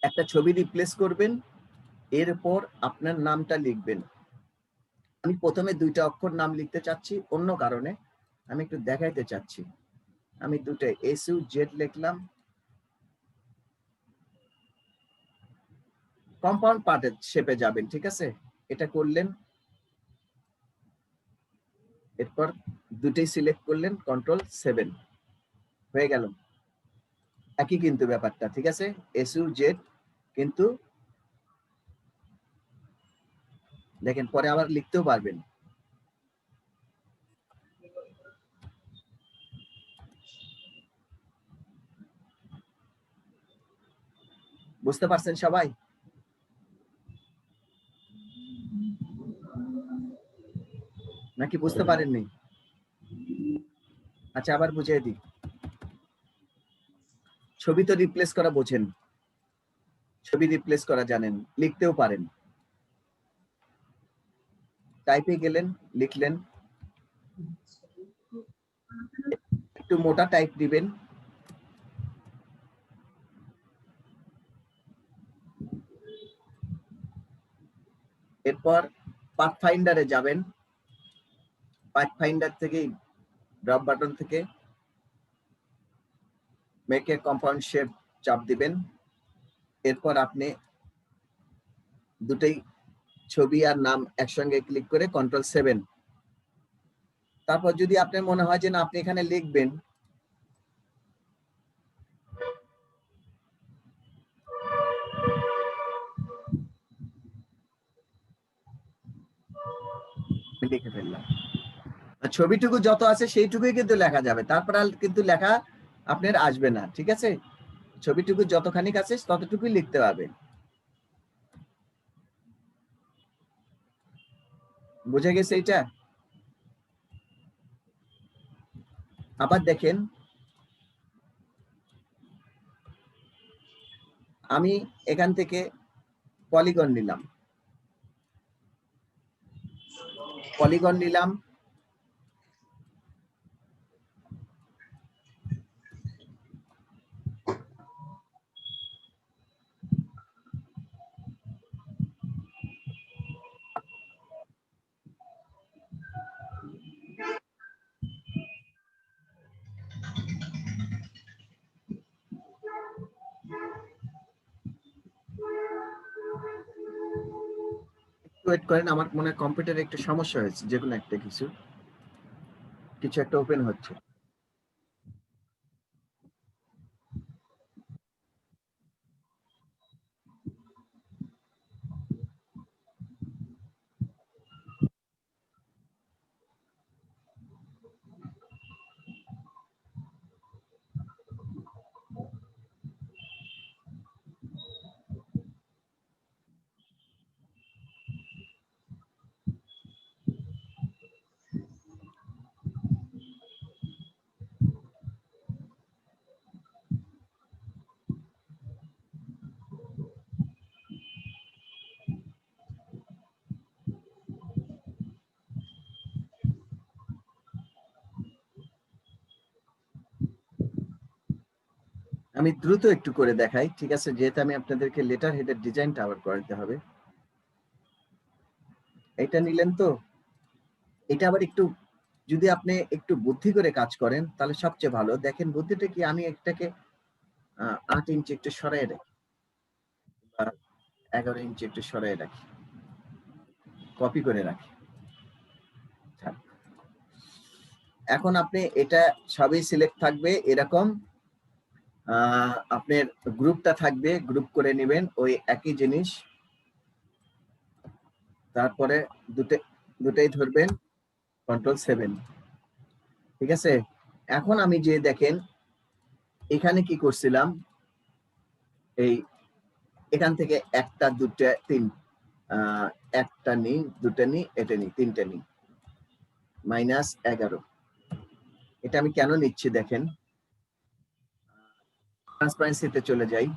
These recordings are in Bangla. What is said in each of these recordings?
একটা ছবি রিপ্লেস করবেন, এরপর আপনার নামটা লিখবেন। আমি প্রথমে 2টা অক্ষর নাম লিখতে চাচ্ছি অন্য কারণে, আমি একটু দেখাইতে চাচ্ছি। আমি 2টা SUZ লিখলাম, কম্পাউন্ড পার্টের শেপে যাবেন, ঠিক আছে? এটা করলেন, এরপর 2টাই সিলেক্ট করলেন, Ctrl+7 হয়ে গেল। একই কিন্তু ব্যাপারটা, ঠিক আছে? SUZ, কিন্তু দেখেন পরে আবার লিখতেও পারবেন। বুঝতে পারছেন সবাই? নাকি বুঝতে পারেননি? আচ্ছা, আবার বুঝিয়ে দিই। ছবি তো রিপ্লেস করা বোঝেন, ছবি রিপ্লেস করা জানেন, লিখতেও পারেন। টাইপে গেলেন, লিখলেন, একটু মোটা টাইপ দিবেন, এরপর পাথফাইন্ডারে যাবেন, পাথফাইন্ডার থেকে ড্রপ বাটন থেকে মেক এ কম্পাউন্ড শেপ চাপ দিবেন। এরপর আপনি দুটোই ছবি আর নাম একসঙ্গে ক্লিক করে Ctrl+7। তারপর যদি আপনার মনে হয় যে না আপনি এখানে লিখবেন, লিখে ফেললাম, ছবিটুকু যত আছে সেইটুকুই কিন্তু লেখা যাবে, তারপর আর কিন্তু লেখা আপনার আসবে না, ঠিক আছে? ছবিটুকু যতখানি আছে ততটুকুই লিখতে হবে। বুঝে গেছে এটা? আবার দেখেন, আমি এখান থেকে পলিগন নিলাম, ওয়েট করেন, আমার মনে হয় কম্পিউটারে একটু সমস্যা হয়েছে, যে কোনো একটা কিছু একটা ওপেন হচ্ছে। আমি দ্রুত একটু করে দেখাই, ঠিক আছে? যেহেতু আমি আপনাদেরকে লেটার হেডের ডিজাইনটা আবার করাতে হবে। এটা নিলেন তো, এটা আবার একটু যদি আপনি একটু বুদ্ধি করে কাজ করেন তাহলে সবচেয়ে ভালো। দেখেন বুদ্ধিটা কি, আমি একটাকে 8 ইঞ্চি একটু সরাই রাখি, বা 11 ইঞ্চি একটু সরাই রাখি, কপি করে রাখি। এখন আপনি এটা সবই সিলেক্ট থাকবে এরকম, আপনার গ্রুপটা থাকবে, গ্রুপ করে নেবেন ওই একই জিনিস, তারপরে দুটাই ধরবেন, Ctrl+7, ঠিক আছে? এখন আমি যে দেখেন এখানে কি করছিলাম, এই এখান থেকে একটা, দুটা, তিন, একটা নি, দুটা নি, এটা নি, তিনটা নি, -11। এটা আমি কেন নিচ্ছি দেখেন, ট্রান্সপারেন্সিতে চলে যাই,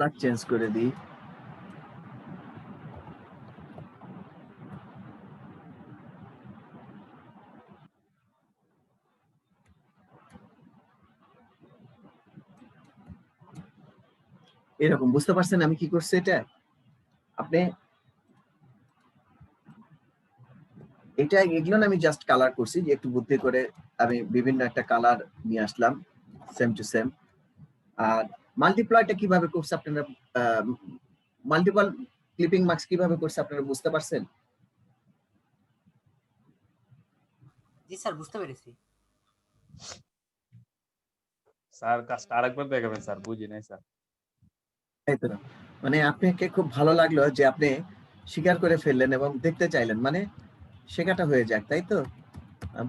কালার চেঞ্জ করে দিই। এরকম বুঝতে পারছেন আমি কি করছি? এটা আপনি এটা এগুলো আমি জাস্ট কালার করছি, যে একটু বুদ্ধি করে আমি বিভিন্ন একটা কালার নিয়ে আসলাম সেম টু সেম। আর মাল্টিপ্লাইটা কিভাবে করছে আপনারা, মাল্টিপল ক্লিপিং মার্কস কিভাবে করছে আপনারা বুঝতে পারছেন? জি স্যার, বুঝতে পেরেছি। স্যার কাজটা আরেকবার দেখাবেন স্যার, বুঝি নাই স্যার। তাই তো, মানে আপনাকে খুব ভালো লাগলো যে আপনি স্বীকার করে ফেললেন এবং দেখতে চাইলেন, মানে শেখাটা হয়ে যাক, তাই তো?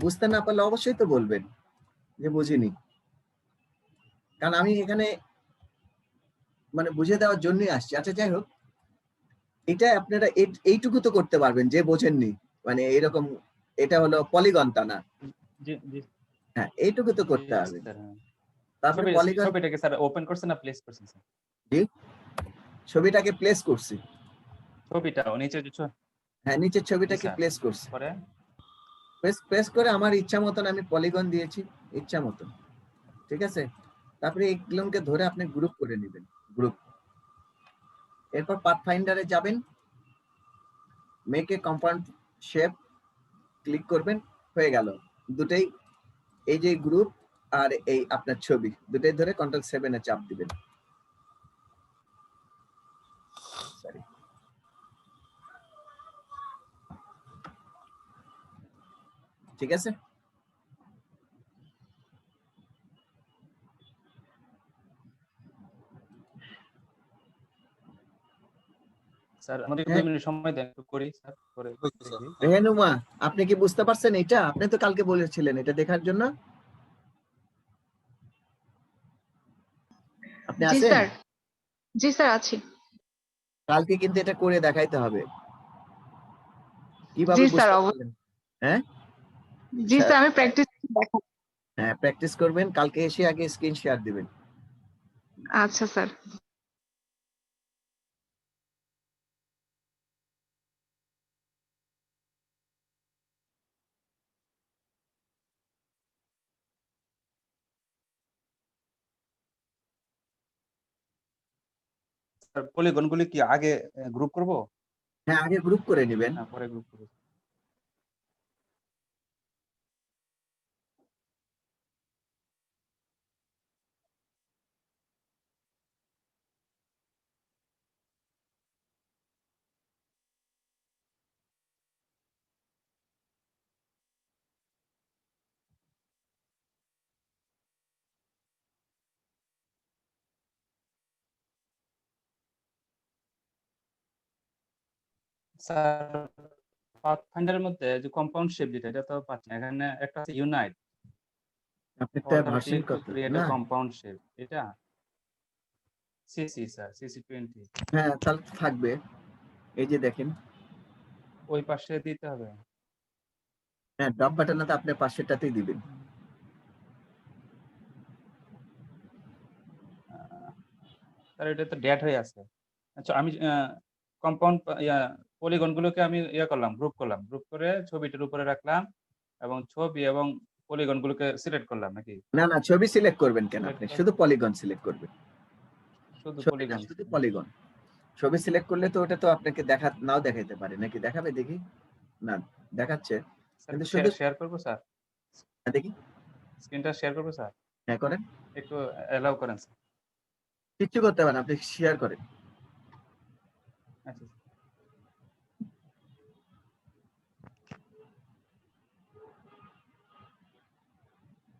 বুঝতে না পারলে অবশ্যই তো বলবেন যে বুঝিনি, কারণ আমি এখানে মানে বুঝে দেওয়ার জন্যই আসছি। আচ্ছা যাই হোক, এটা আপনারা এইটুকু তো করতে পারবেন যে বোঝেননি, মানে এরকম এটা হলো পলিগনটা না, জি জি হ্যাঁ এইটুকু তো করতে হবে। স্যার। হ্যাঁ, তারপরে পলিগন, ছবিটাকে স্যার ওপেন করছেন না প্লেস করছেন স্যার? জি ছবিটাকে প্লেস করছি, ছবিটা নিচে হ্যাঁ নিচের ছবিটাকে স্যার প্লেস করছি, পরে প্রেস করে আমার ইচ্ছা মতন আমি পলিগন দিয়েছি, ইচ্ছা মতন, ঠিক আছে? তারপরে এইগুলোকে ধরে আপনি গ্রুপ করে নেবেন, গ্রুপ। এরপর পাথফাইন্ডারে যাবেন, make a compound shape click করবেন, হয়ে গেল দুটেই, এই যে গ্রুপ আর এই আপনার ছবি দুটেই ধরে Ctrl+7 এ চাপ দিবেন। সরি, ঠিক আছে? স্যার আমাদের 2 হ্যাঁ মিনিট সময় দেন, একটু করি স্যার, করে দেখি। রেহানুমা, আপনি কি বুঝতে পারছেন? এটা আপনি তো কালকে বলেছিলেন এটা দেখার জন্য, আপনি জি আছেন? স্যার, জি স্যার আছি। কালকে কিন্তু এটা করে দেখাইতে হবে, কিভাবে জি স্যার, বুঝতে পারলেন? হ্যাঁ জি স্যার, আমি প্র্যাকটিস দেখাবো। হ্যাঁ প্র্যাকটিস করবেন, কালকে এসে আগে স্ক্রিন শেয়ার দিবেন। আচ্ছা স্যার। স্যার পলিগন গুলি কি আগে গ্রুপ করব? হ্যাঁ আগে গ্রুপ করে নেবেন। না পরে গ্রুপ করব? স্যার পাথফাইন্ডারের মধ্যে যে কম্পাউন্ড শেপ যেটা, এটা তো পাচ্ছি না। এখানে একটা আছে ইউনাইট, আপনারটা অল্টার ভার্সন ক্লিক টু কত ক্রিয়েট এ না? কম্পাউন্ড শেপ, এটা সিসি স্যার, সিসি 20। হ্যাঁ তাহলে তো থাকবে, এই যে দেখেন, ওই পাশে দিতে হবে। হ্যাঁ ড্রপ বাটনে তো আপনি পাশেরটাতেই দিবেন। স্যার এটা তো ডেট হয়ে আছে। আচ্ছা আমি কম্পাউন্ড পলিগন গুলোকে আমি করলাম, গ্রুপ করলাম, গ্রুপ করে ছবিটার উপরে রাখলাম এবং ছবি এবং পলিগন গুলোকে সিলেক্ট করলাম নাকি? না না, ছবি সিলেক্ট করবেন কেন? সিলেক্ট আপনি করে শুধু পলিগন সিলেক্ট করবেন, শুধু ছবি না, পলিগন। শুধু পলিগন। ছবি সিলেক্ট করলে তো ওটা তো আপনাকে নাও দেখাইতে পারে, নাকি দেখাবে? দেখি, না দেখাচ্ছে, স্যার কিন্তু শুধু শেয়ার করবো স্যার, দেখি, স্ক্রিনটা শেয়ার করবো স্যার, হ্যাঁ করেন, একটু অ্যালাউ করেন স্যার। কিচ্ছু করতে পারেন, আপনি শেয়ার করেন। আচ্ছা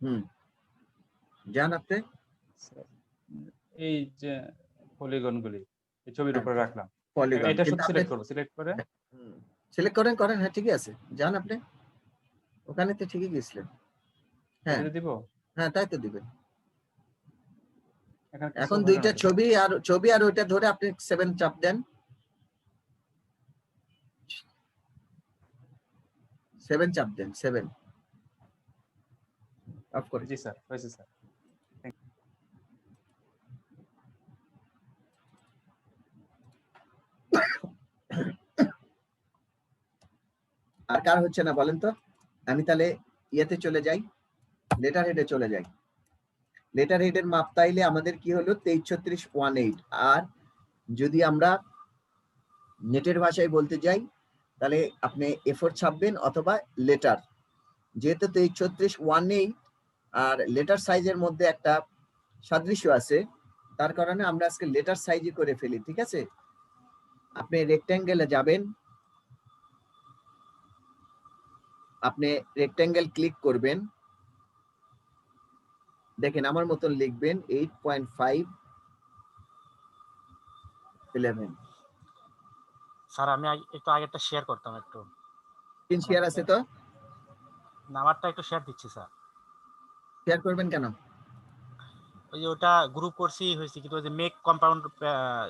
হুম, যান আপনি, স্যার, এই যে পলিগন গুলি এই ছবির উপরে রাখলাম, পলিগন, এটা কিন্তু শুধু আপনি সিলেক্ট করবো, সিলেক্ট করে সিলেক্ট করেন, হ্যাঁ ঠিকই আছে, যান আপনি, ওখানে তো ঠিকই গেছিলেন। হ্যাঁ এটাতে দিব। হ্যাঁ তাই তো দিবেন। এখানে কিছু এখন হলো দুইটা না তো। ছবি আর ওইটা ধরে আপনি 7 চাপ দেন, 7 চাপ দেন, 7 অফ করে। জি স্যার, হয়েছে স্যার। আর কার হচ্ছে না বলেন তো? আমি তাহলে ইয়েতে চলে যাই, লেটার হেডে চলে যাই। লেটার হেডের মাপ তাইলে আমাদের কি হলো 233618। আর যদি আমরা নেটের ভাষায় বলতে যাই তাহলে আপনি এফোর ছাপবেন অথবা লেটার। যেহেতু 233618 আর লেটার সাইজের মধ্যে একটা সাদৃশ্য আছে, তার কারণে আমরা আজকে লেটার সাইজই করে ফেলি, ঠিক আছে? আপনি রেক্ট্যাঙ্গেলে যাবেন, আপনি রেক্ট্যাঙ্গেল ক্লিক করবেন, দেখেন আমার মতন লিখবেন 8.511। স্যার আমি একটু আগেরটা শেয়ার করতাম একটু। স্ক্রিন শেয়ার আছে তো? নাম্বারটা একটু শেয়ার দিচ্ছি স্যার। শেয়ার করবেন কেন? ওই যে ওটা গ্রুপ করছি হয়েছে, কিন্তু ওই যে মেক কম্পাউন্ড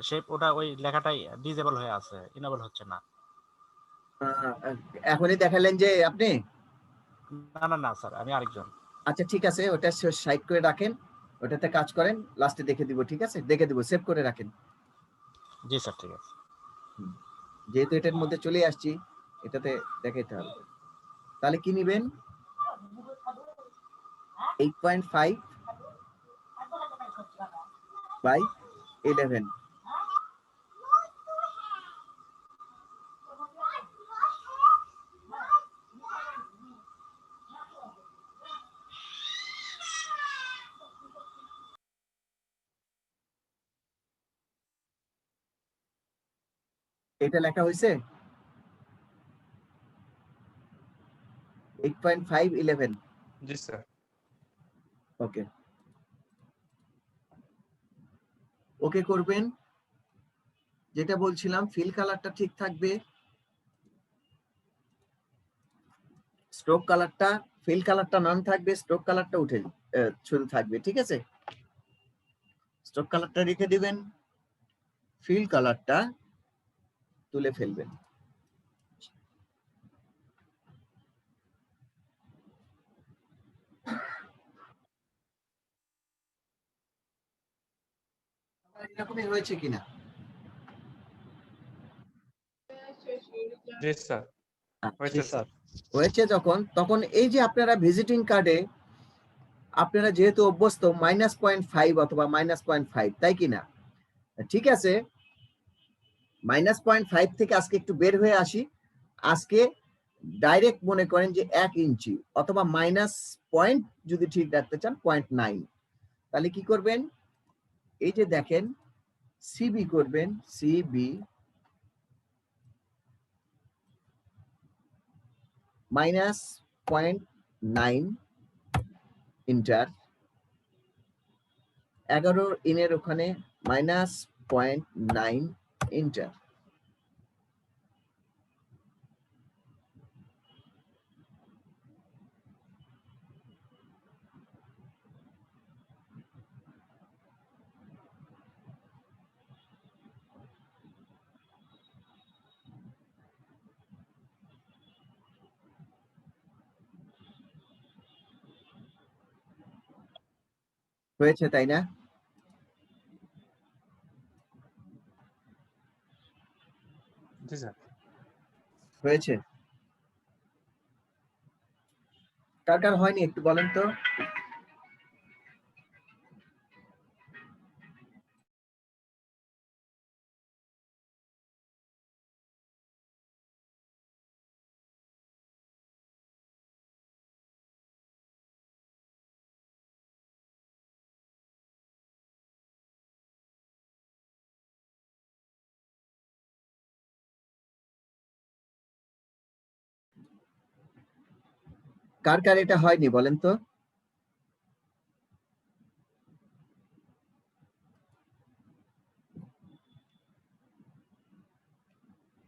শেপ ওটা ওই লেখাটাই ডিজেবল হয়ে আছে, ইনেবল হচ্ছে না। এখনই দেখালেন যে আপনি? না না না স্যার, আমি আরেকজন। আচ্ছা ঠিক আছে, ওটা সাইড করে রাখেন, ওটাতে কাজ করেন, লাস্টে দেখে দিব, ঠিক আছে? দেখে দিব, সেভ করে রাখেন। জি স্যার ঠিক আছে। যেহেতু এটার মধ্যে চলে আসছি, এটাতে দেখাইতে হবে। তাহলে কি নিবেন? 8.5/11। এটা লেখা হয়েছে 8.511। জি স্যার। ওকে, ওকে করবেন। যেটা বলছিলাম, ফিল কালারটা ঠিক থাকবে, স্ট্রোক কালারটা, ফিল কালারটা নান থাকবে, স্ট্রোক কালারটা উঠে শুধু থাকবে, ঠিক আছে? স্ট্রোক কালারটা রেখে দিবেন, ফিল কালারটা তুলে ফেলবেন। এরকমই হয়েছে কিনা? জি স্যার, হয়েছে স্যার। হয়েছে যখন, তখন এই যে আপনারা ভিজিটিং কার্ডে আপনারা যেহেতু অভ্যস্ত -0.5 অথবা -0.5, তাই কিনা? ঠিক আছে, -0.5 থেকে আজকে একটু বের হয়ে আসি। আজকে ডাইরেক্ট মনে করেন যে 1 ইঞ্চি অথবা মাইনাস পয়েন্ট যদি ঠিক রাখতে চান 0.9, তাহলে কি করবেন? এই যে দেখেন সিবি করবেন, সিবি -0.9 ইন্টার, 11 ইনের ওখানে -0.9 ইন্টার। হয়েছে তাই না? জি স্যার। হয়েছে? কার কার হয়নি একটু বলেন তো? কার কার এটা হয়নি বলেন তো?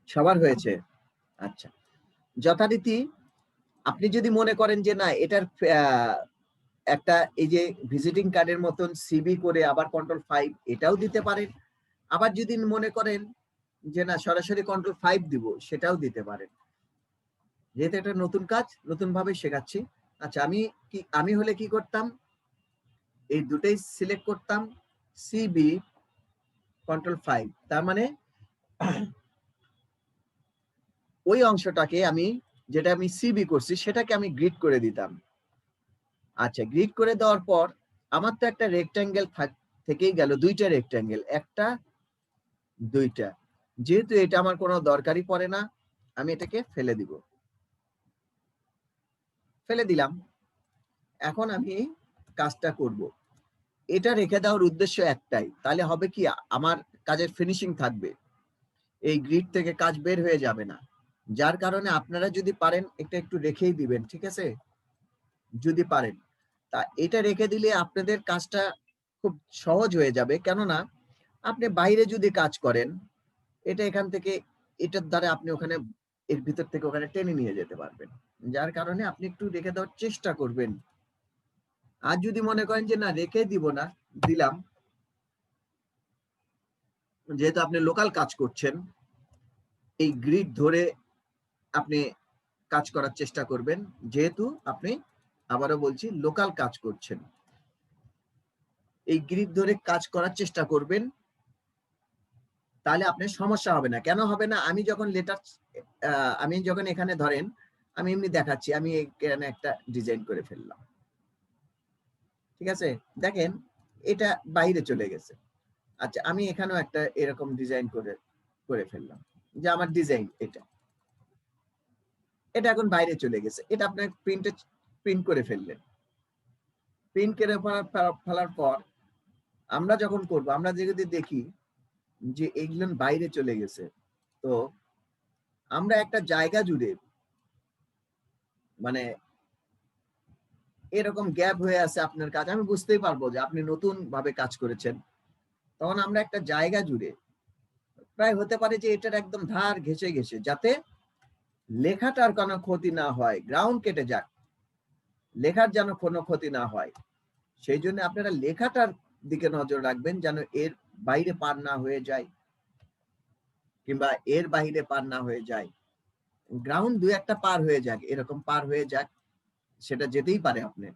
সবার হয়েছে? আচ্ছা, যথারীতি আপনি যদি মনে করেন যে না এটার একটা এই যে ভিজিটিং কার্ডের মতন সিবি করে আবার Ctrl+5 এটাও দিতে পারেন। আবার যদি মনে করেন যে না সরাসরি Ctrl+5 দিব, সেটাও দিতে পারেন। যেহেতু এটা নতুন কাজ, নতুন ভাবে শেখাচ্ছি। আচ্ছা, আমি হলে কি করতাম? এই দুটোই সিলেক্ট করতাম, সিবি Ctrl+5, তার মানে ওই অংশটাকে আমি যেটা আমি সিবি করছি সেটাকে আমি গ্রিড করে দিতাম। আচ্ছা, গ্রিড করে দেওয়ার পর আমার তো একটা রেক্ট্যাঙ্গেল থেকেই গেল, দুইটা রেক্ট্যাঙ্গেল, একটা দুইটা। যেহেতু এটা আমার কোনো দরকারই পড়ে না, আমি এটাকে ফেলে দিব, ফেলে দিলাম। এখন আমি কাজটা করব, এটা রেখে দেওয়ার উদ্দেশ্য একটাই, তাহলে হবে কি আমার কাজের ফিনিশিং থাকবে, এই গ্রিড থেকে কাজ বের হয়ে যাবে না। যার কারণে আপনারা যদি পারেন এটা একটু রেখেই দিবেন, ঠিক আছে, যদি পারেন। তা এটা রেখে দিলে আপনাদের কাজটা খুব সহজ হয়ে যাবে, কেননা আপনি বাইরে যদি কাজ করেন, এটা এখান থেকে এটার দ্বারা আপনি ওখানে এর ভিতর থেকে ওখানে টেনে নিয়ে যেতে পারবেন। যার কারণে আপনি একটু রেখে দেওয়ার চেষ্টা করবেন। আর যদি মনে করেন যে না রেখে দিব না, দিলাম, যেহেতু আপনি লোকাল কাজ করছেন, এই গ্রিড ধরে আপনি কাজ করার চেষ্টা করবেন, যেহেতু আপনি, আবারও বলছি, লোকাল কাজ করছেন, এই গ্রিড ধরে কাজ করার চেষ্টা করবেন, তাহলে আপনার সমস্যা হবে না। কেন হবে না? আমি যখন আমি যখন এখানে ধরেন, আমি এমনি দেখাচ্ছি, আমি এখানে একটা ডিজাইন করে ফেললাম, ঠিক আছে, দেখেন এটা বাইরে চলে গেছে। আচ্ছা, আমি এখানেও একটা এরকম ডিজাইন করে ফেললাম, যে আমার ডিজাইন এটা এখন বাইরে চলে গেছে। এটা আপনার প্রিন্ট করে ফেললেন, প্রিন্ট করে ফেলার পর আমরা যখন করব, আমরা যদি দেখি যে এগুলো বাইরে চলে গেছে, তো আমরা একটা জায়গা জুড়ে, মানে এরকম গ্যাপ হয়ে আছে আপনার কাজ, আমি বুঝতেই পারবো যে আপনি নতুন ভাবে কাজ করেছেন। তখন আমরা একটা জায়গা জুড়ে, প্রায় হতে পারে যে এটার একদম ধার ঘেঁষে ঘেঁষে, যাতে লেখাটার কোনো ক্ষতি না হয়, গ্রাউন্ড কেটে যাক, লেখার যেন কোনো ক্ষতি না হয়, সেই জন্য আপনারা লেখাটার দিকে নজর রাখবেন, যেন এর বাইরে পার না হয়ে যায়, কিংবা এর বাইরে পার না হয়ে যায়, গ্রাউন্ড দুই একটা পার হয়ে যাক, এরকম পার হয়ে যাক, সেটা যেতেই পারে আপনার।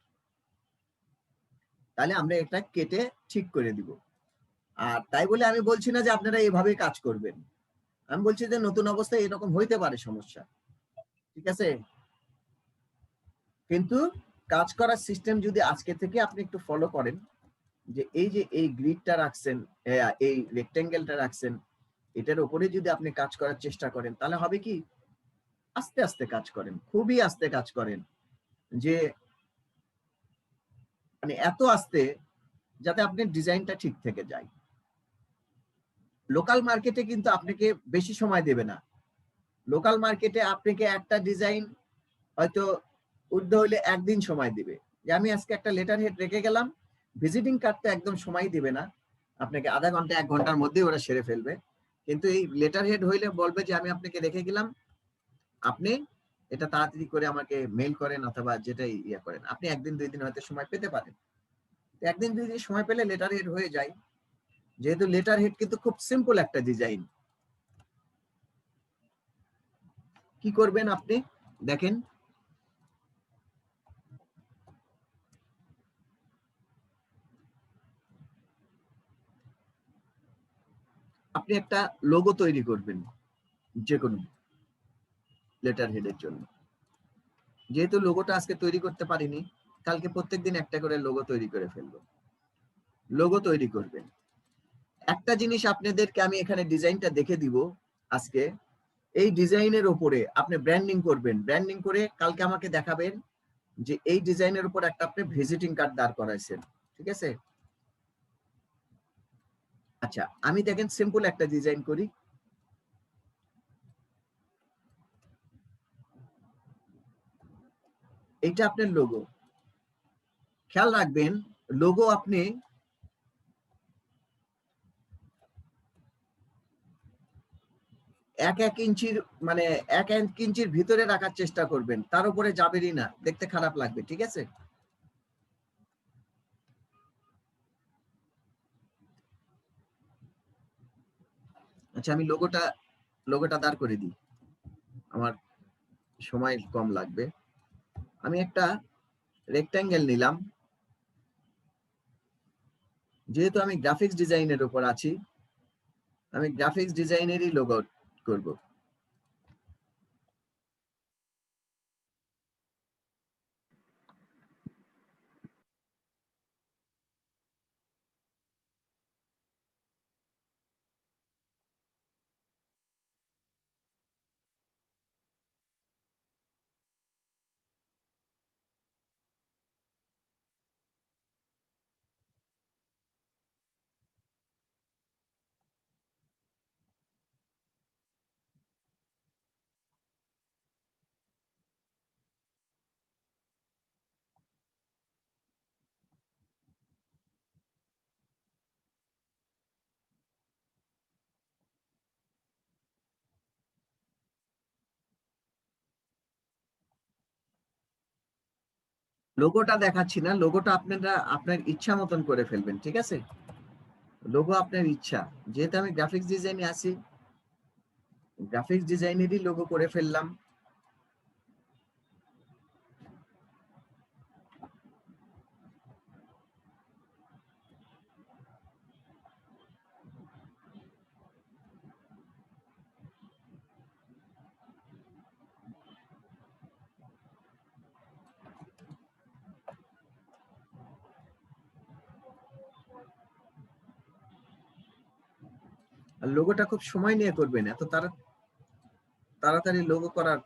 তাহলে আমরা এটা কেটে ঠিক করে দিব। আর তাই বলে আমি বলছি না যে আপনারা এভাবে কাজ করবেন, আমি বলছি যে নতুন অবস্থায় এরকম হইতে পারে সমস্যা, ঠিক আছে। কিন্তু কাজ করার সিস্টেম যদি আজকে থেকে আপনি একটু ফলো করেন, যে এই গ্রিডটা রাখছেন, এই রেক্ট্যাঙ্গেলটা রাখছেন, এটার উপরে যদি আপনি কাজ করার চেষ্টা করেন, তাহলে হবে কি আস্তে আস্তে কাজ করেন, খুবই আস্তে কাজ করেন, যে মানে এত আস্তে যাতে আপনার ডিজাইনটা ঠিক থেকে যায়। লোকাল মার্কেটে কিন্তু আপনাকে বেশি সময় দেবে না। লোকাল মার্কেটে আপনাকে একটা ডিজাইন হয়তো উঠতে হইলে একদিন সময় দিবে, যে আমি আজকে একটা লেটার হেড রেখে গেলাম, ভিজিটিং কার্ডটা একদম সময় দিবে না আপনাকে, আধা ঘন্টা 1 ঘন্টার মধ্যে ওরা সেরে ফেলবে। কিন্তু এই লেটার হেড হইলে বলবে যে আমি আপনাকে রেখে গেলাম, আপনি এটা তাড়াতাড়ি করে আমাকে মেইল করেন, অথবা যেটাই ইয়ে করেন, আপনি 1 দিন 2 দিন হয়তো সময় পেতে পারেন। 1 দিন 2 দিন সময় পেলে লেটার হেড হয়ে যায়, যেহেতু লেটার হেড কিন্তু খুব সিম্পল একটা ডিজাইন। কি করবেন আপনি দেখেন, আপনি একটা লোগো তৈরি করবেন যে কোনো লেটার হেডের জন্য। যেহেতু লোগোটা আজকে তৈরি করতে পারিনি, কালকে প্রত্যেকদিন একটা করে লোগো তৈরি করে ফেলবো। লোগো তৈরি করবেন। একটা জিনিস আপনাদেরকে আমি এখানে ডিজাইনটা দেখে দিব আজকে, এই ডিজাইনের উপরে আপনি ব্র্যান্ডিং করবেন, ব্র্যান্ডিং করে কালকে আমাকে দেখাবেন যে এই ডিজাইনের উপর একটা আপনি ভিজিটিং কার্ড দাঁড় করাইছেন, ঠিক আছে। আচ্ছা, আমি দেখেন সিম্পল একটা ডিজাইন করি, এইটা আপনার লোগো। খেয়াল রাখবেন, লোগো আপনি এক ইঞ্চির, মানে 1 ইঞ্চির ভিতরে রাখার চেষ্টা করবেন, তার উপরে যাবেনই না, দেখতে খারাপ লাগবে, ঠিক আছে। আচ্ছা, আমি লোগোটা দাঁড় করে দিই, আমার সময় কম লাগবে। আমি একটা রেক্ট্যাঙ্গেল নিলাম, যেহেতু আমি গ্রাফিক্স ডিজাইনের উপর আছি, আমি গ্রাফিক্স ডিজাইনেরই লোগো করব। লোগোটা দেখাচ্ছি না, লোগোটা আপনারা আপনার ইচ্ছা মতন করে ফেলবেন, ঠিক আছে? লোগো আপনার ইচ্ছা, যেহেতু আমি গ্রাফিক্স ডিজাইনে আছি, গ্রাফিক্স ডিজাইনেরই লোগো করে ফেললাম। আর লোগোটা খুব সময় নিয়ে করবেন, এত তাড়াতাড়ি লোগো করার।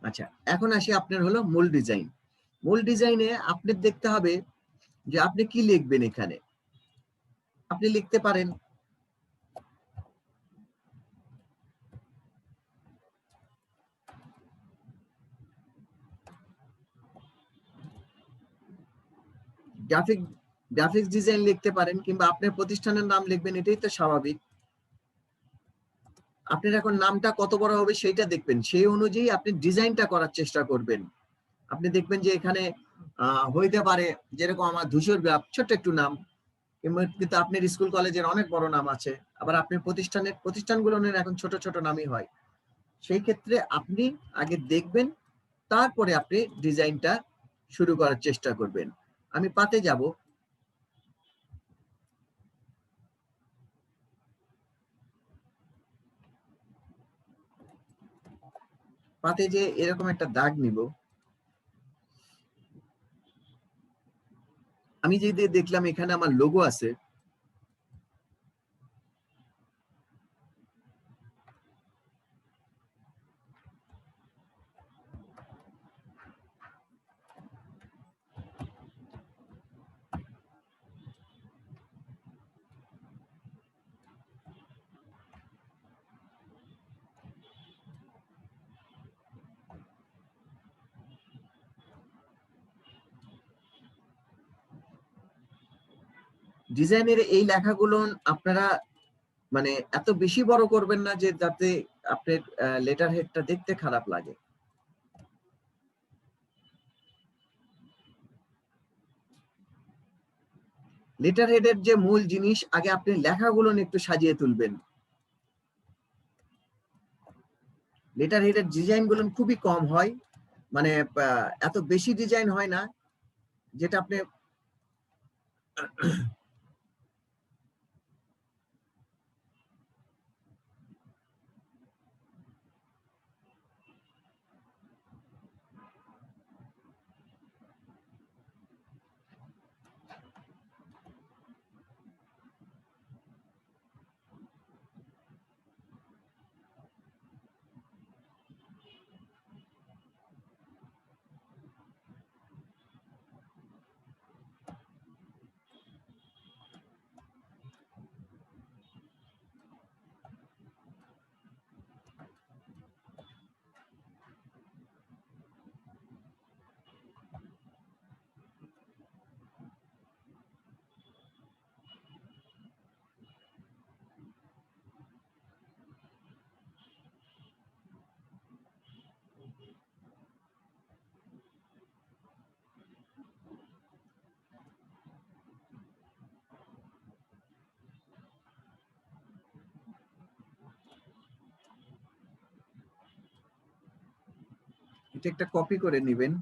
আচ্ছা, এখন আসি আপনার হলো মূল ডিজাইন। মূল ডিজাইনে আপনার দেখতে হবে যে আপনি কি লিখবেন এখানে। আপনি লিখতে পারেন গ্রাফিক্স ডিজাইন লিখতে পারেন, কিংবা আপনার প্রতিষ্ঠানের নাম লিখবেন, এটাই তো স্বাভাবিক। আপনার এখন নামটা কত বড় হবে সেইটা দেখবেন, সেই অনুযায়ী আপনি ডিজাইনটা করার চেষ্টা করবেন। আপনি দেখবেন যে এখানে হইতে পারে যেরকম আমার ধূসর গ্রাফ, ছোট্ট একটু নাম, কিন্তু আপনার স্কুল কলেজের অনেক বড় নাম আছে, আবার আপনার প্রতিষ্ঠানগুলো এখন ছোট ছোট নামই হয়। সেই ক্ষেত্রে আপনি আগে দেখবেন, তারপরে আপনি ডিজাইনটা শুরু করার চেষ্টা করবেন। আমি পাতে যাব। পাতে যে এরকম একটা দাগ নিব। আমি যে দেখলাম এখানে আমার লোগো আছে, ডিজাইনের এই লেখাগুলো আপনারা মানে এত বেশি বড় করবেন না যে যাতে আপনার লেটার হেডটা দেখতে খারাপ লাগে। লেটার হেডের যে মূল জিনিস, আগে আপনি লেখাগুলো একটু সাজিয়ে তুলবেন। লেটার হেডের ডিজাইন গুলো খুবই কম হয়, মানে এত বেশি ডিজাইন হয় না, যেটা আপনি এটা একটা কপি করে নেবেন।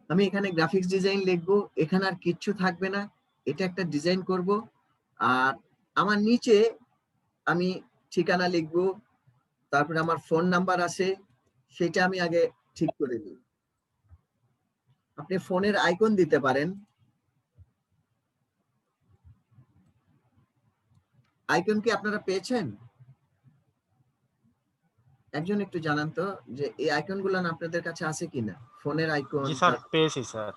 আমি এখানে গ্রাফিক্স ডিজাইন লিখবো, এখানে আর কিচ্ছু থাকবে না, এটা একটা ডিজাইন করব। আর আমার নিচে আমি ঠিকানা লিখবো, তারপরে আমার ফোন নাম্বার আছে, সেটা আমি আগে ঠিক করে দিই। আপনি ফোনের আইকন দিতে পারেন। আইকন কি আপনারা পেয়েছেন? একজন একটু জানান তো যে এই আইকন গুলো আপনাদের কাছে আছে কিনা, ফোনের আইকন। জি স্যার, পেয়েছি স্যার।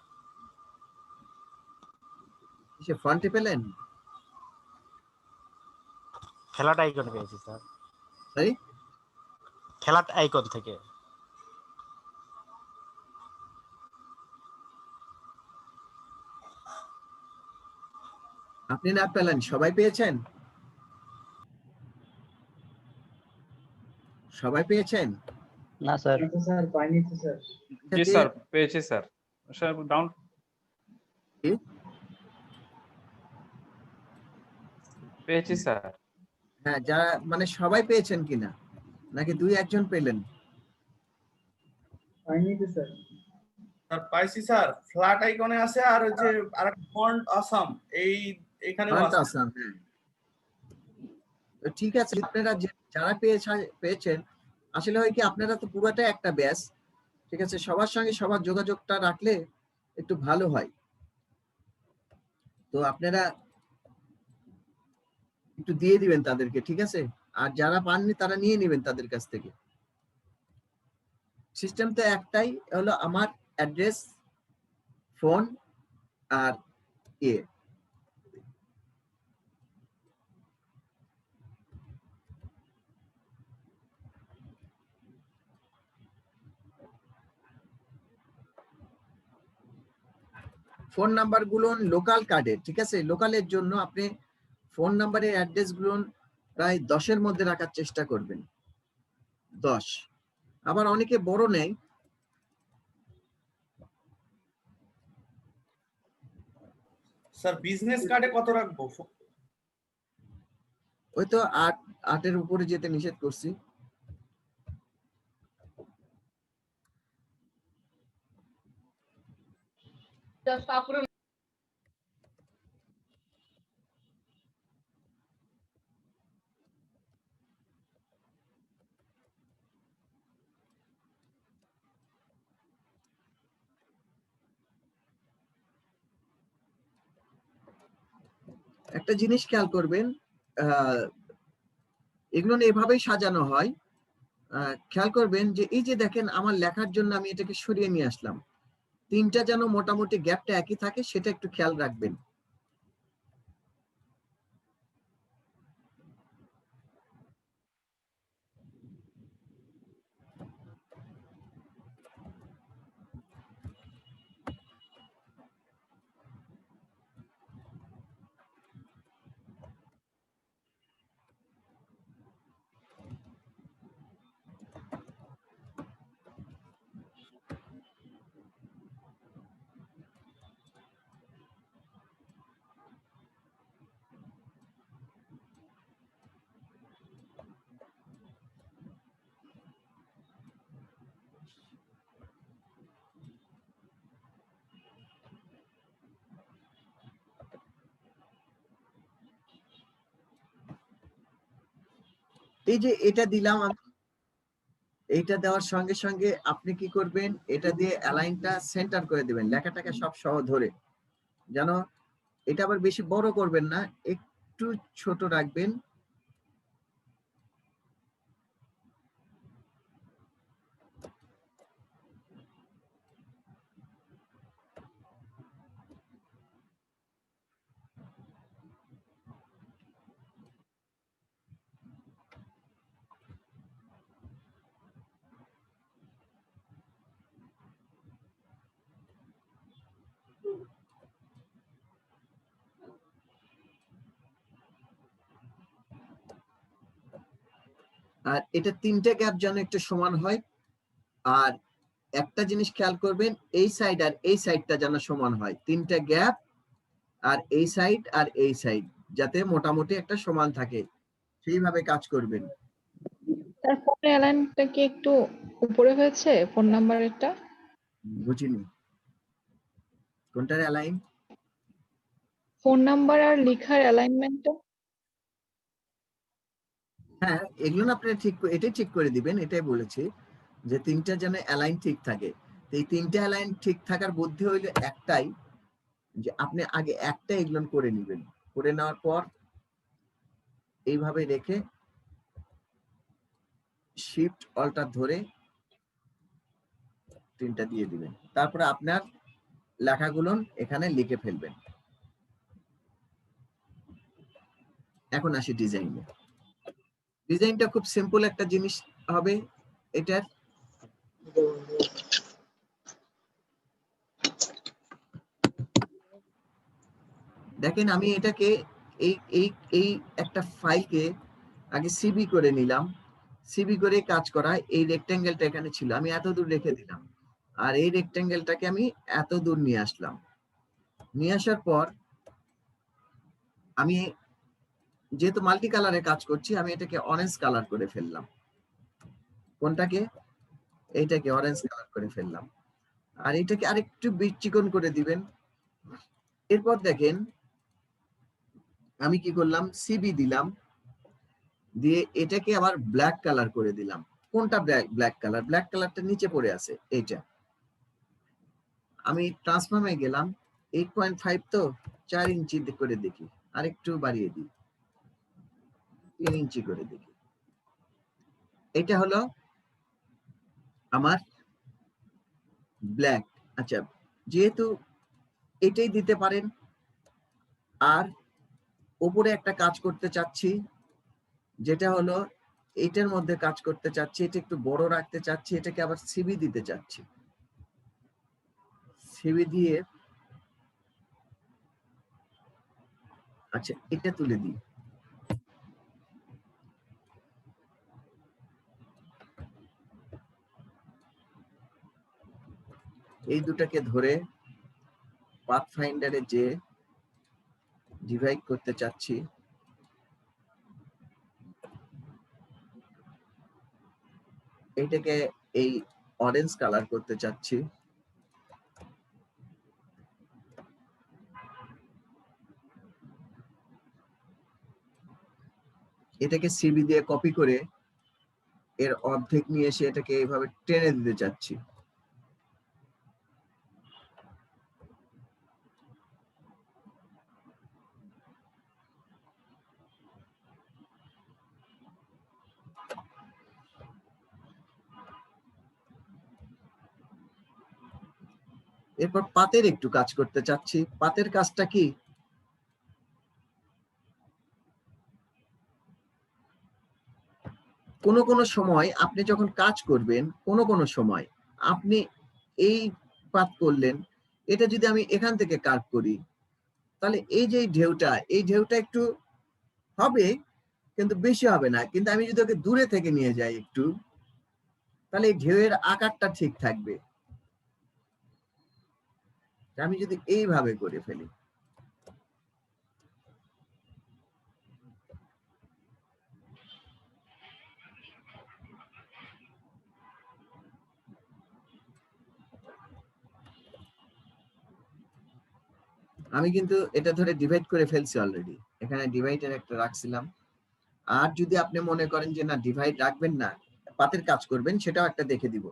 সে ফন্টে পেলেন? খেলাট আইকন পেয়েছি স্যার, সরি, খেলাট আইকন থেকে। আপনি না পেলেন, সবাই পেয়েছেন? সবাই পেয়েছেন? না স্যার। জি যে স্যার, পেয়েছি স্যার। স্যার ডাউন পেয়েছি স্যার। হ্যাঁ, যারা মানে সবাই পেয়েছেন কিনা, নাকি 2-1 জন পেলেন? স্যার পাইছি স্যার, ফ্ল্যাট আইকনে আছে আর ওই যে আরেকটা ফন্ট আসাম এইখানেও ফন্ট আছে। আসাম, হ্যাঁ। তো ঠিক আছে, আপনারা যারা পেয়েছেন, আসলে হয় কি আপনারা তো পুরোটাই একটা ব্যাচ, ঠিক আছে, সবার সঙ্গে সবার যোগাযোগটা রাখলে একটু ভালো হয়। তো আপনারা একটু দিয়ে দিবেন তাদেরকে, ঠিক আছে? আর যারা পাননি তারা নিয়ে নেবেন তাদের কাছ থেকে। সিস্টেম তো একটাই, হলো আমার অ্যাড্রেস, ফোন আর ইয়ে। ফোন নাম্বার গুলো লোকাল কার্ডের, ঠিক আছে? লোকালের জন্য আপনি ফোন নাম্বারের অ্যাড্রেস গুলো প্রায় 10-এর মধ্যে রাখার চেষ্টা করবেন। 10। আবার অনেকে বড় নেয়। স্যার বিজনেস কার্ডে কত রাখবো? ওই তো 8-এর উপরে যেতে নিষেধ করছি। একটা জিনিস খেয়াল করবেন, এগুলো এভাবেই সাজানো হয়। খেয়াল করবেন যে এই যে দেখেন আমার লেখার জন্য আমি এটাকে সরিয়ে নিয়ে আসলাম, 3টা যেন মোটামুটি গ্যাপটা একই থাকে, সেটা একটু খেয়াল রাখবেন। এই যে এটা দিলাম আমি, এইটা দেওয়ার সঙ্গে সঙ্গে আপনি কি করবেন, এটা দিয়ে অ্যালাইনটা সেন্টার করে দিবেন, লেখাটাকে সব সহ ধরে, যেন এটা আবার বেশি বড় করবেন না, একটু ছোট রাখবেন। আর এটা 3টে গ্যাপ যেন একটু সমান হয়। আর একটা জিনিস খেয়াল করবেন, এই সাইড আর এই সাইডটা যেন সমান হয়, 3টে গ্যাপ আর এই সাইড আর এই সাইড যাতে মোটামুটি একটা সমান থাকে, সেইভাবে কাজ করবেন। তার ফোনের অ্যালাইনটা কি একটু উপরে হয়েছে ফোন নাম্বারেরটা? বুঝিনি কোনটার অ্যালাইন? ফোন নাম্বার আর লেখার অ্যালাইনমেন্টটা? হ্যাঁ, এগুলো না আপনি এটাই ঠিক করে দিবেন, এটাই বলেছি যে 3টা যেন অ্যালাইন ঠিক থাকে। তো এই 3টে অ্যালাইন ঠিক থাকার বুদ্ধি হইলো একটাই, যে আপনি আগে একটা এগুলো করে নেবেন, করে নেওয়ার পর এইভাবে রেখে শিফট অল্টার ধরে 3টা দিয়ে দিবেন, তারপরে আপনার লেখাগুলো এখানে লিখে ফেলবেন। এখন আসি ডিজাইনে। ডিজাইনটা খুব সিম্পল একটা জিনিস হবে এটার। দেখেন আমি এটাকে এই এই এই একটা ফাইলকে আগে সিবি করে নিলাম, সিবি করে কাজ করা। এই রেক্টেঙ্গেলটা এখানে ছিল, আমি এত দূর রেখে দিলাম, আর এই রেক্টেঙ্গেলটাকে আমি এত দূর নিয়ে আসলাম। নিয়ে আসার পর আমি যেহেতু মাল্টি কালারে কাজ করছি, আমি এটাকে অরেঞ্জ কালার করে ফেললাম। কোনটাকে? এইটাকে অরেঞ্জ কালার করে ফেললাম। আর এটাকে আরেকটু চিকন করে দিবেন। এরপর দেখেন আমি কি করলাম, সিবি দিলাম, দিয়ে এটাকে আবার ব্ল্যাক কালার করে দিলাম। কোনটা ব্ল্যাক কালার? ব্ল্যাক কালারটা নিচে পড়ে আছে, এইটা। আমি ট্রান্সফর্মে গেলাম, 8.5 তো 4 ইঞ্চি করে দেখি, আরেকটু বাড়িয়ে দিই, 3 ইঞ্চি করে দেখি। এটা হলো আমার ব্ল্যাক। আচ্ছা, যেহেতু এটাই দিতে পারেন, আর উপরে একটা কাজ করতে চাচ্ছি, যেটা হলো এটার মধ্যে কাজ করতে চাচ্ছি, এটা একটু বড় রাখতে চাচ্ছি, এটাকে আবার সিবি দিতে চাচ্ছি। সিবি দিয়ে আচ্ছা এটা তুলে দিই। এই দুটাকে ধরে পাথফাইন্ডারে যে ডিভাইড করতে চাচ্ছি, এইটাকে এই অরেঞ্জ কালার করতে চাচ্ছি। এটাকে সিবি দিয়ে কপি করে এর অর্ধেক নিয়ে এসে এটাকে এইভাবে টেনে দিতে চাচ্ছি। এরপর পাতের একটু কাজ করতে চাচ্ছি। পাতের কাজটা কি? কোন কোন সময় আপনি যখন কাজ করবেন, কোন কোন সময় আপনি এই পাত করলেন, এটা যদি আমি এখান থেকে কাট করি, তাহলে এই যে এই ঢেউটা একটু হবে, কিন্তু বেশি হবে না। কিন্তু আমি যদি ওকে দূরে থেকে নিয়ে যাই একটু, তাহলে এই ঢেউয়ের আকারটা ঠিক থাকবে। আমি যদি এইভাবে করে ফেলি, আমি কিন্তু এটা ধরে ডিভাইড করে ফেলছি অলরেডি। এখানে ডিভাইডের একটা রাখছিলাম। আর যদি আপনি মনে করেন যে না ডিভাইড রাখবেন না, পাতের কাজ করবেন, সেটাও একটা দেখে দিব।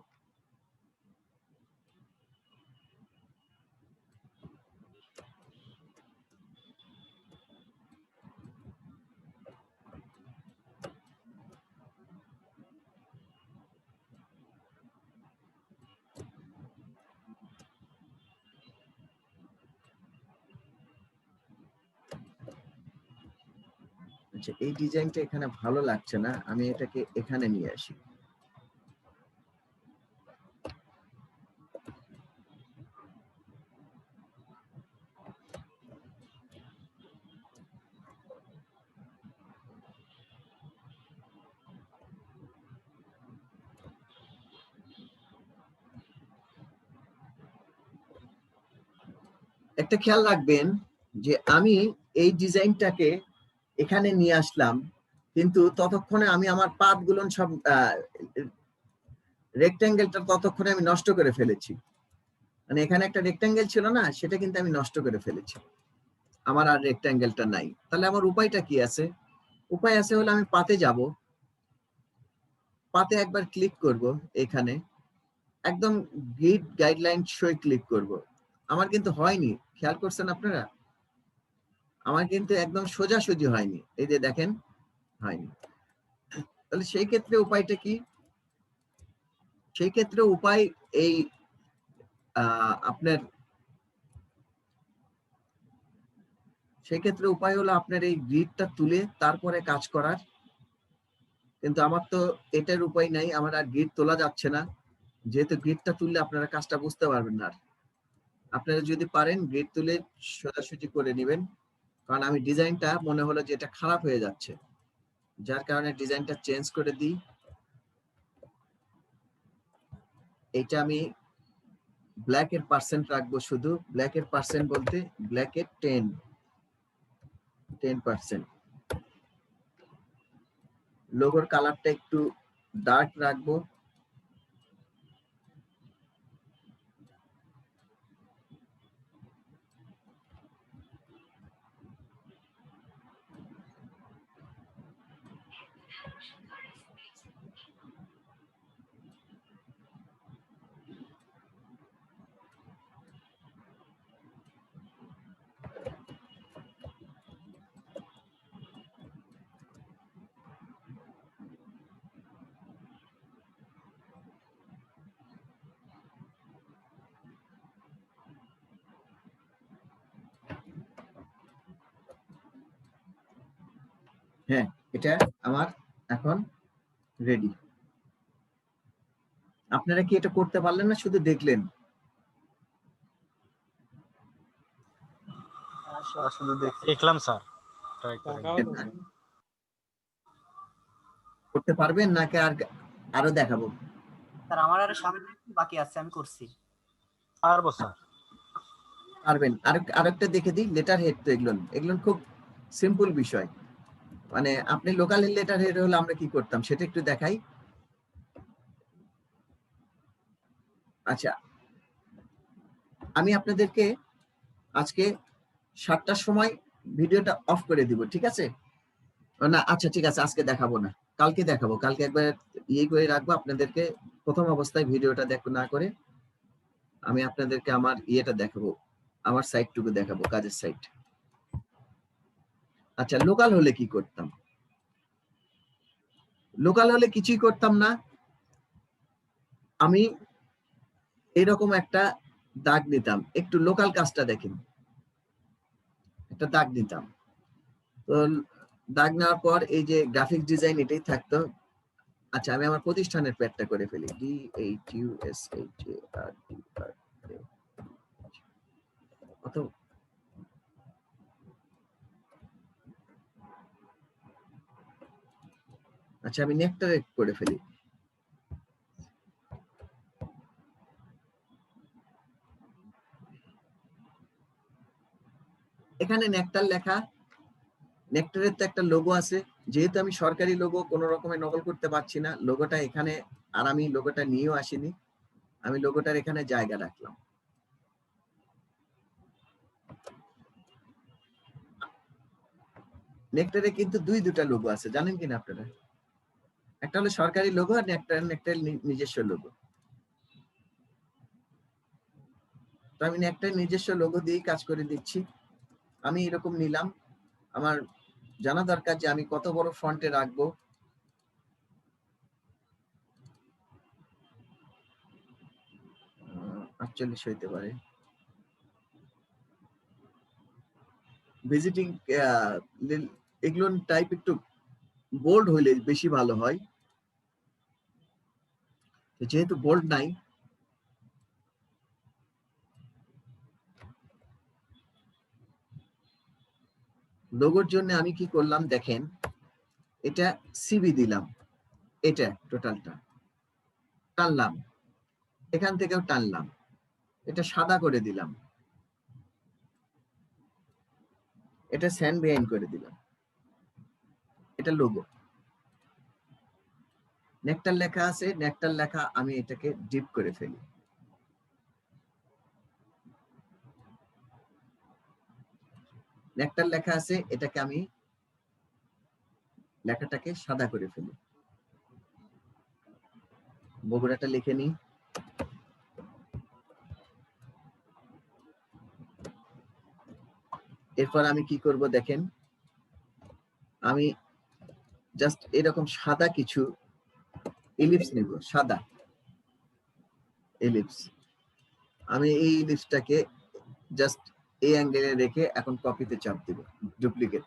আচ্ছা, এই ডিজাইনটা এখানে ভালো লাগছে না, আমি এটাকে এখানে নিয়ে আসি। একটা খেয়াল রাখবেন যে আমি এই ডিজাইনটাকে এখানে নিয়ে আসলাম, কিন্তু ততক্ষণে আমি আমার পাতগুলো সব রেক্ট্যাঙ্গেলটা ততক্ষণে আমি নষ্ট করে ফেলেছি। মানে এখানে একটা রেক্ট্যাঙ্গেল ছিল না, সেটা কিন্তু আমি নষ্ট করে ফেলেছি। আমার আর রেক্ট্যাঙ্গেলটা নাই। তাহলে আমার উপায়টা কি আছে? উপায় আছে হলো আমি পাতে যাব, পাতে একবার ক্লিক করব, এখানে একদম গ্রিড গাইডলাইন সই ক্লিক করব। আমার কিন্তু হয়নি, খেয়াল করছেন আপনারা? আমার কিন্তু একদম সোজাসুজি হয়নি, এই যে দেখেন হয়নি। তাহলে সেই ক্ষেত্রে উপায়টা কি? সেই ক্ষেত্রে উপায় এই আপনার সেই ক্ষেত্রে উপায় হলো আপনার এই গ্রিডটা তুলে তারপরে কাজ করার। কিন্তু আমার তো এটার উপায় নাই, আমার আর গ্রিড তোলা যাচ্ছে না, যেহেতু গ্রিডটা তুললে আপনারা কাজটা বুঝতে পারবেন না। আপনারা যদি পারেন গ্রিড তুলে সোজাসুজি করে নেবেন, কারণ আমি ডিজাইনটা মনে হলো যে এটা খারাপ হয়ে যাচ্ছে, যার কারণে ডিজাইনটা চেঞ্জ করে দিই। এটা আমি ব্ল্যাকের পার্সেন্ট রাখবো, শুধু ব্ল্যাকের পার্সেন্ট বলতে ব্ল্যাকের 10%। লোগোর কালারটা একটু ডার্ক রাখবো। হ্যাঁ, এটা আমার এখন রেডি। আপনারা কি এটা করতে পারলেন না, শুধু দেখলেন? শুধু দেখলাম স্যার, ট্রাই করে। করতে পারবেন নাকি আরো দেখাবো? স্যার আমার আরো সামনে বাকি আছে, আমি করছি। পারবো স্যার। পারবেন। আরেকটা দেখে দিই, লেটার হেড তো এগুলো খুব সিম্পল বিষয়। মানে আপনি লোকাল লেটার হেড হলে আমরা কি করতাম সেটা একটু দেখাই। আচ্ছা, আমি আপনাদেরকে আজকে 7টার সময় ভিডিওটা অফ করে দিব, ঠিক আছে? না আচ্ছা ঠিক আছে, আজকে দেখাবো না, কালকে দেখাবো। কালকে একবার ইয়ে করে রাখবো আপনাদেরকে, প্রথম অবস্থায় ভিডিওটা না করে আমি আপনাদেরকে আমার ইয়েটা দেখাবো, আমার সাইটটুকু দেখাবো, কাজের সাইট। আচ্ছা, লোকাল হলে কি করতাম? লোকাল হলে কিছুই করতাম না, আমি এরকম একটা দাগ নিতাম। একটু লোকাল কাজটা দেখেন, একটা দাগ নিতাম। তো দাগ নেওয়ার পর এই যে গ্রাফিক্স ডিজাইন এটাই থাকতো। আচ্ছা, আমি আমার প্রতিষ্ঠানের প্যাডটা করে ফেলি, DHUSHARDR। কত আচ্ছা, আমি নেকটারে করে ফেলি। এখানে নেকটার লেখা, নেকটারের তো একটা লোগো আছে। যেহেতু আমি সরকারি লোগো কোনো রকমে নকল করতে পারছি না, লোগোটা এখানে, আর আমি লোগোটা নিয়েও আসিনি, আমি লোগোটার এখানে জায়গা রাখলাম। নেকটারে কিন্তু দুটা লোগো আছে, জানেন কিনা আপনারা? একটা হলো সরকারি লোগো আর নেকটার নিজস্ব লোগো। তো আমি নেকটার নিজস্ব লোগো দিয়েই কাজ করে দিচ্ছি। আমি এরকম নিলাম, আমার জানা দরকার যে আমি কত বড় ফন্টে রাখবো। আহ, 48 হইতে পারে। ভিজিটিং এগুলো টাইপ একটু বোল্ড হইলে বেশি ভালো হয়, যেহেতু বোল্ড নাই। লোগোর জন্য আমি কি করলাম দেখেন, এটা সিবি দিলাম, এটা টোটালটা টানলাম, এখান থেকেও টানলাম, এটা সাদা করে দিলাম, এটা স্যান্ড বেআইন করে দিলাম, এটা লোগো। নেকটার লেখা আছে, নেকটার লেখা আমি এটাকে ডিপ করে ফেলি। নেকটার লেখা আছে, এটাকে আমি লেখাটাকে সাদা করে ফেলি। বগুড়াটা লিখে নিই। এরপর আমি কি করব দেখেন, আমি জাস্ট এরকম সাদা কিছু ইলিপস নেব, সাদা ইলিপস। আমি এই ইলিপসটাকে জাস্ট এই অ্যাঙ্গেলে রেখে এখন কপিতে চাপ দিব, ডুপ্লিকেট।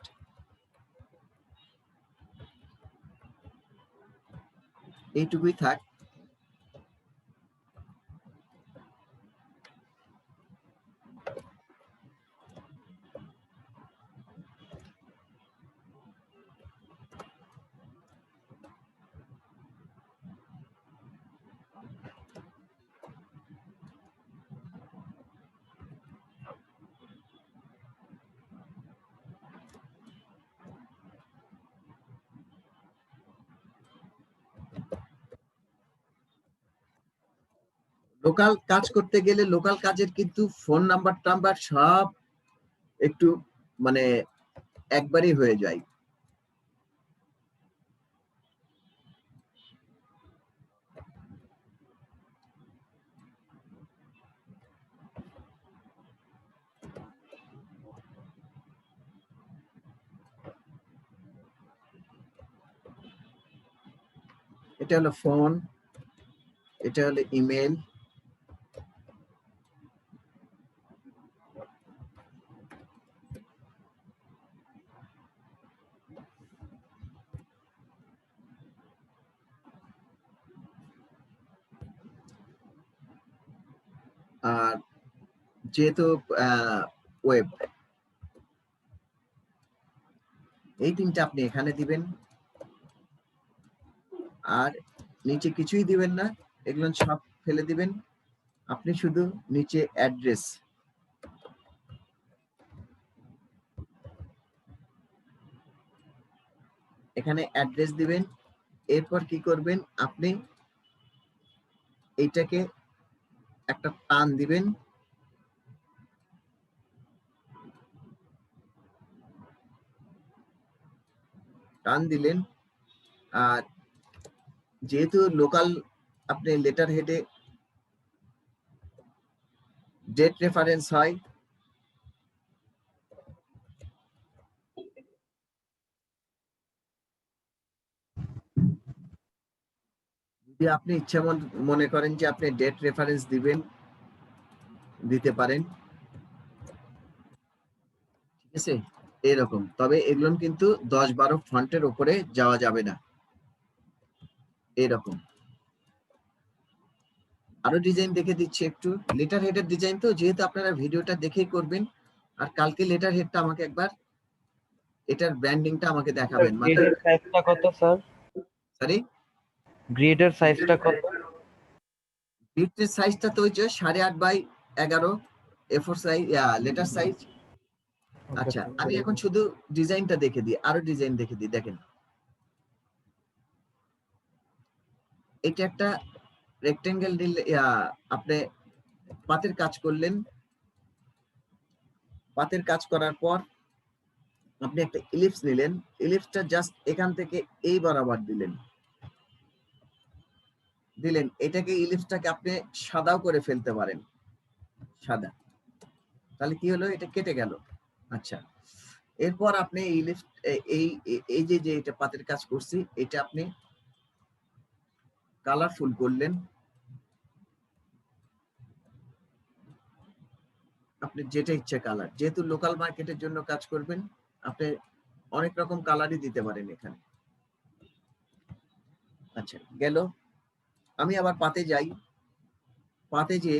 এইটুকুই থাক। লোকাল কাজ করতে গেলে লোকাল কাজের কিন্তু ফোন নাম্বার সব একটু মানে একবারই হয়ে যায়। এটা হলো ফোন, এটা হলো ইমেল, আর যেহেতু ওয়েব, এই তিনটা আপনি এখানে দিবেন, আর নিচে কিছুই দিবেন না, এগুলো সব ফেলে দিবেন। আপনি শুধু নিচে অ্যাড্রেস, এখানে অ্যাড্রেস দিবেন। এরপর কি করবেন, আপনি এইটাকে একটা টান দিবেন, টান দিলেন। আর যেহেতু লোকাল আপনি লেটার হেডে ডেট রেফারেন্স হয়, যদি আপনি ইচ্ছা মনে করেন যে আপনি ডেট রেফারেন্স দিবেন, দিতে পারেন, ঠিক আছে এরকম। তবে এগুলো কিন্তু 10-12 ফন্টের উপরে যাওয়া যাবে না। এরকম আরো ডিজাইন দেখে দিচ্ছি একটু। লেটার হেডের ডিজাইন তো যেহেতু আপনারা ভিডিওটা দেখেই করবেন, আর কালকে লেটার হেডটা আমাকে একবার এটার ব্র্যান্ডিংটা আমাকে দেখাবেন। গ্রিডের সাইজটা কত স্যার? সরি, গ্রিডের সাইজটা কত? গ্রিডের সাইজটা তো হচ্ছে 8.5x11 A4 size, letter size. আচ্ছা, আমি এখন শুধু ডিজাইনটা দেখে দিই, আরো ডিজাইন দেখে দিই। দেখেন, এটা একটা রেক্টেঙ্গেল দিলে আপনি পাতের কাজ করলেন, পাতের কাজ করার পর আপনি একটা ইলিপস নিলেন, ইলিপসটা জাস্ট এখান থেকে এই বরাবর দিলেন, এটাকে ইলিপসটাকে আপনি সাদাও করে ফেলতে পারেন, সাদা, তাহলে কি হলো, এটা কেটে গেল। আচ্ছা, এরপর আপনি ইলিপস এই যে এটা পাতের কাজ করছি, এটা আপনি কালারফুল করলেন, আপনি যেটা ইচ্ছে কালার, যেহেতু লোকাল মার্কেটের জন্য কাজ করবেন আপনি অনেক রকম কালারই দিতে পারেন এখানে। আচ্ছা, গেল। আমি আবার পাতে যাই, পাতে যে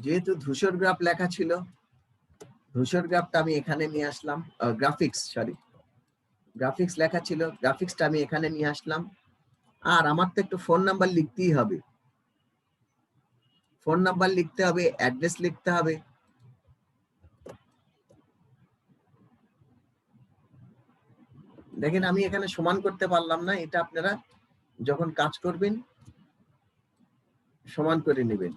যেহেতু ধূসর গ্রাফ লেখা ছিল, ধূসর গ্রাফটা আমি এখানে নিয়ে আসলাম, গ্রাফিক্স লেখা ছিল, গ্রাফিক্সটা আমি এখানে নিয়ে আসলাম। আর আমার তো একটু ফোন নাম্বার লিখতেই হবে, ফোন নাম্বার লিখতে হবে, অ্যাড্রেস লিখতে হবে। দেখেন, আমি এখানে সমান করতে পারলাম না, এটা আপনারা যখন কাজ করবেন সমান করে নেবেন।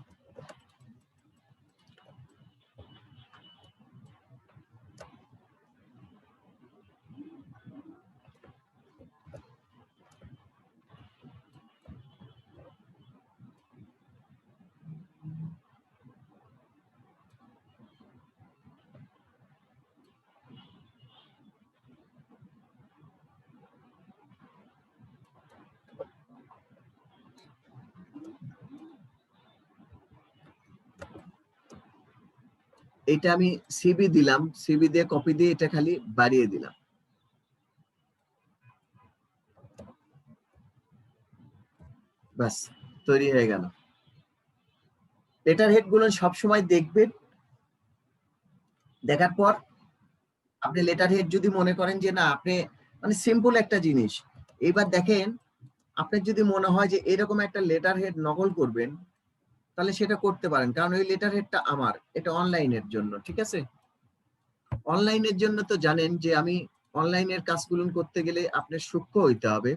এটা আমি সিবি দিলাম, সিবি দিয়ে কপি দিয়ে এটা খালি বাড়িয়ে দিলাম। বাস, তৈরি হয়ে গেল। লেটার হেড গুলো সবসময় দেখবেন, দেখার পর আপনি লেটার হেড যদি মনে করেন যে না, আপনি মানে সিম্পল একটা জিনিস, এবার দেখেন আপনার যদি মনে হয় যে এরকম একটা লেটার হেড নকল করবেন, তাহলে সেটা করতে পারেন, কারণ ওই লেটার হেডটা আমার, এটা অনলাইনের জন্য, ঠিক আছে? অনলাইনের জন্য তো জানেন যে আমি অনলাইনের কাজগুলো করতে গেলে আপনার সূক্ষ্ম হইতে হবে,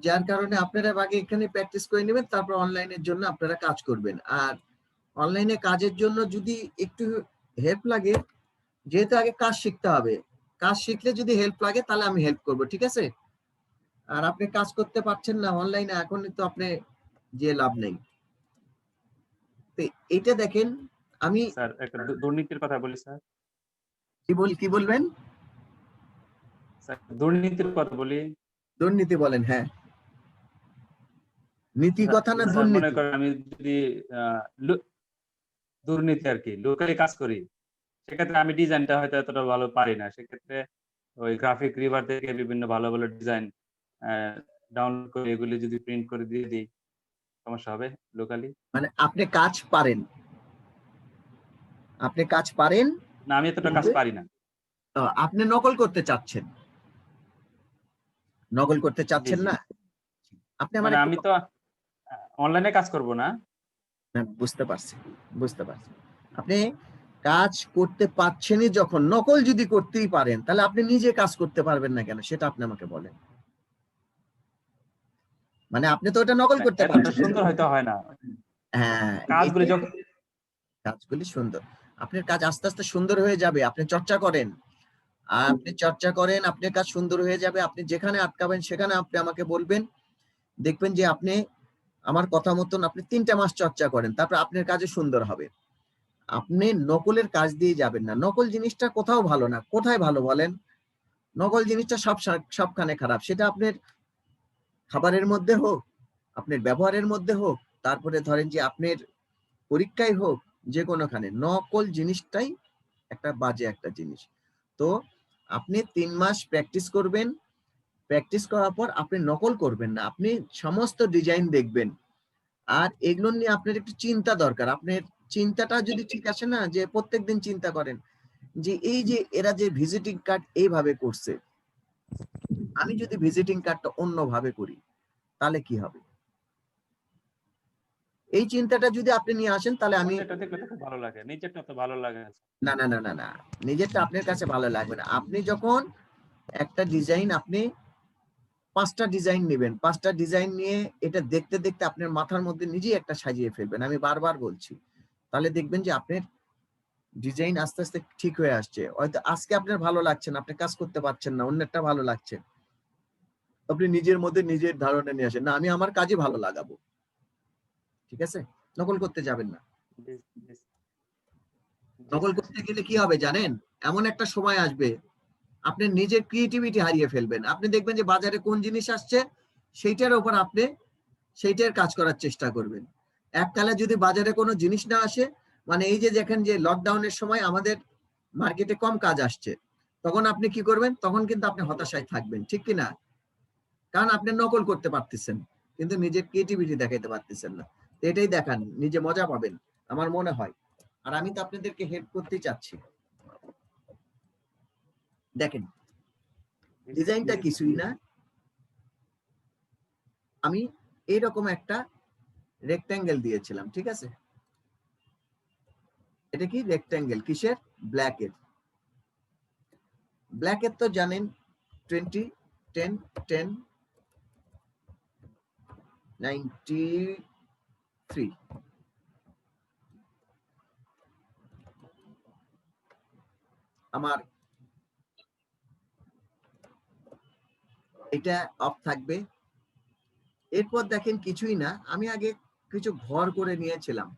যার কারণে আপনারা আগে এখানে প্র্যাকটিস করে নেবেন, তারপর অনলাইনের জন্য আপনারা কাজ করবেন। আর অনলাইনে কাজের জন্য যদি একটু হেল্প লাগে, যেহেতু আগে কাজ শিখতে হবে, কাজ শিখলে যদি হেল্প লাগে তাহলে আমি হেল্প করব, ঠিক আছে? আর আপনি কাজ করতে পারছেন না অনলাইনে, এখন তো আপনি যে লাভ নেই। তো এটা দেখেন, আমি স্যার একটা দুর্নীতির কথা বলি স্যার। কি বলবেন? স্যার দুর্নীতির কথা বলি। দুর্নীতি বলেন, হ্যাঁ। নীতি কথা না স্যার মনে দুর্নীতি? করেন আমি যদি দুর্নীতি আর কি লোকালি কাজ করি, সেক্ষেত্রে আমি ডিজাইনটা হয়তো এতটা ভালো পারি না, সেক্ষেত্রে ওই গ্রাফিক রিভার থেকে বিভিন্ন ভালো ভালো ডিজাইন ডাউনলোড করে এগুলি যদি প্রিন্ট করে দিয়ে দিই, সমস্যা হবে লোকালি? মানে আপনি কাজ পারেন, আপনি কাজ পারেন, না, আমি এতটা কাজ কিন্তু পারি না। আপনি নকল করতে চাচ্ছেন, নকল করতে জি চাচ্ছেন জি না? আপনি আমার মানে একটু আমি তো অনলাইনে কাজ করব না। বুঝতে পারছি, বুঝতে পারছি। আপনি কাজ করতে পারছেনই যখন, নকল যদি করতেই পারেন, তাহলে আপনি নিজে কাজ করতে পারবেন না কেন, সেটা আপনি আমাকে বলেন। মানে আপনি তো ওটা নকল করতে এতটা পারছেন। সুন্দর হয়তো হয় না হ্যাঁ, কাজগুলি এটাই, যখন। কাজগুলি সুন্দর, আপনার কাজ আস্তে আস্তে সুন্দর হয়ে যাবে, আপনি চর্চা করেন, আপনি চর্চা করেন, আপনার কাজ সুন্দর হয়ে যাবে। আপনি যেখানে আটকাবেন সেখানে আপনি আমাকে বলবেন, দেখবেন যে আপনি আমার কথা মতন আপনি 3টা মাস চর্চা করেন, তারপর আপনার কাজে সুন্দর হবে। আপনি নকলের কাজ দিয়ে যাবেন না, নকল জিনিসটা কোথাও ভালো না। কোথায় ভালো বলেন? নকল জিনিসটা সবখানে খারাপ, সেটা আপনার খাবারের মধ্যে হোক, আপনার ব্যবহারের মধ্যে হোক, তারপরে ধরেন যে আপনার পরীক্ষায় হোক, যে কোনোখানে নকল জিনিসটাই একটা বাজে একটা জিনিস। তো আপনি 3 মাস প্র্যাকটিস করবেন, প্র্যাকটিস করার পর আপনি নকল করবেন না, আপনি সমস্ত ডিজাইন দেখবেন। আর এগুলো নিয়ে আপনার একটু চিন্তা দরকার। আপনার চিন্তাটা যদি ঠিক আসে না, যে প্রত্যেকদিন চিন্তা করেন যে এই যে এরা যে ভিজিটিং কার্ড এইভাবে করছে, আমি যদি ভিজিটিং কার্ডটা অন্যভাবে করি তাহলে কি হবে, এই চিন্তাটা যদি আপনি নিয়ে আসেন, তাহলে আমি অন্যটা দেখলে তো খুব ভালো লাগে, নিজেরটা তো ভালো লাগে না। না না না না না, নিজেরটা আপনার কাছে ভালো লাগবে না। আপনি যখন একটা ডিজাইন, আপনি 5টা ডিজাইন নেবেন, 5টা ডিজাইন নিয়ে এটা দেখতে দেখতে আপনার মাথার মধ্যে নিজেই একটা সাজিয়ে ফেলবেন, আমি বারবার বলছি। তাহলে দেখবেন যে আপনার ডিজাইন আস্তে আস্তে ঠিক হয়ে আসছে। হয়তো আজকে আপনার ভালো লাগছে না, আপনি কাজ করতে পারছেন না, অন্যটা ভালো লাগছে, আপনি নিজের মধ্যে নিজের ধারণা নিয়ে আসেন, না আমি আমার কাজে ভালো লাগাবো, ঠিক আছে? নকল করতে যাবেন না। জি জি জি নকল স্যার। করতে গেলে কি হবে জানেন? এমন একটা সময় আসবে আপনি নিজের ক্রিয়েটিভিটি হারিয়ে ফেলবেন। আপনি দেখবেন যে বাজারে কোন জিনিস আসছে, সেইটার উপর আপনি সেইটার কাজ করার চেষ্টা করবেন। এককালে যদি বাজারে কোনো জিনিস না আসে, মানে এই যে দেখেন যে লকডাউনের সময় আমাদের মার্কেটে কম কাজ আসছে, তখন আপনি কি করবেন? তখন কিন্তু আপনি হতাশায় থাকবেন, ঠিক কি না? কারণ আপনি নকল করতে পারতেছেন, কিন্তু নিজের ক্রিয়েটিভিটি দেখাইতে পারতেছেন না। তো এটাই দেখান, নিজে মজা পাবেন আমার মনে হয়। আর আমি তো আপনাদেরকে হেল্প করতেই চাচ্ছি। দেখেন, ডিজাইনটা কিছুই না, আমি এইরকম একটা রেক্ট্যাঙ্গেল দিয়েছিলাম, ঠিক আছে? এটা কি রেক্ট্যাঙ্গেল, কিসের? ব্ল্যাকের। ব্ল্যাকের তো জানেন 20 10 10 93। আমার এটা অফ থাকবে। এরপর দেখেন কিছুই না, আমি আগে কিছু ঘর করে নিয়েছিলাম,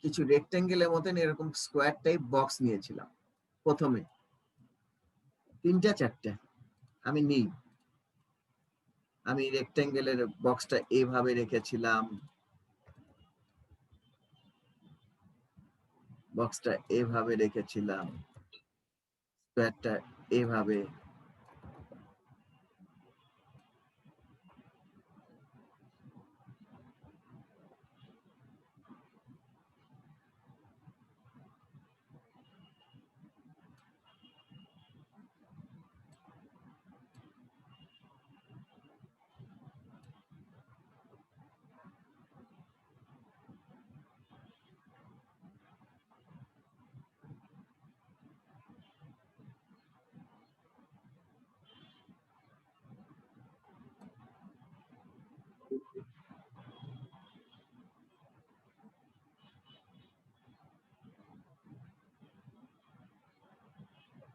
কিছু রেক্ট্যাঙ্গেলের মতন এরকম স্কোয়ার টাইপ বক্স নিয়েছিলাম। প্রথমে 3টা 4টা আমি নিই, আমি রেক্ট্যাঙ্গেলের বক্সটা এইভাবে রেখেছিলাম, বক্সটা এইভাবে রেখেছিলাম, স্কোয়ারটা এইভাবে,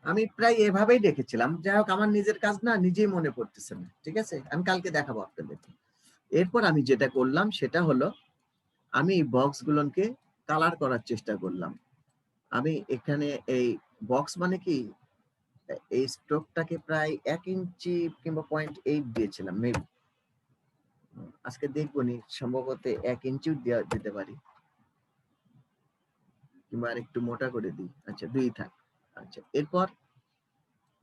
আমি প্রায় এভাবেই দেখেছিলাম, যাই হোক আমার নিজের কাজ না, নিজেই মনে পড়তেছে না, ঠিক আছে, আমি কালকে দেখাবো আপনাদেরকে। এরপর আমি যেটা করলাম সেটা হলো আমি বক্স গুলোকে কালার করার চেষ্টা করলাম। আমি এখানে এই বক্স মানে কি, এই স্ট্রোকটাকে প্রায় 1 ইঞ্চি কিংবা 0.8 দিয়েছিলাম মেবি, আজকে দেখবো নি, সম্ভবত 1 ইঞ্চিও দিতে পারি, কিংবা আর একটু মোটা করে দিই, আচ্ছা 2 থাক। আচ্ছা, এরপর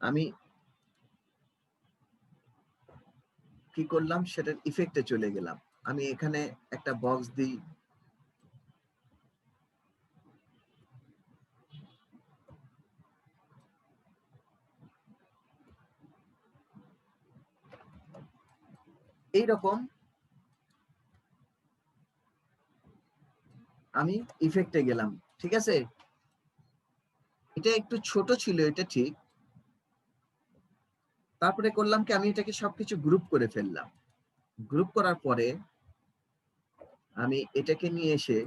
আমি কি করলাম, সেটার ইফেক্টে চলে গেলাম। আমি এখানে একটা বক্স দিই, এইরকম আমি ইফেক্টে গেলাম, ঠিক আছে। এটা একটু ছোট ছিল, এটা ঠিক। তারপরে করলাম কি, আমি এটাকে সবকিছু গ্রুপ করে ফেললাম। গ্রুপ করার পরে আমি এটাকে নিয়ে এসে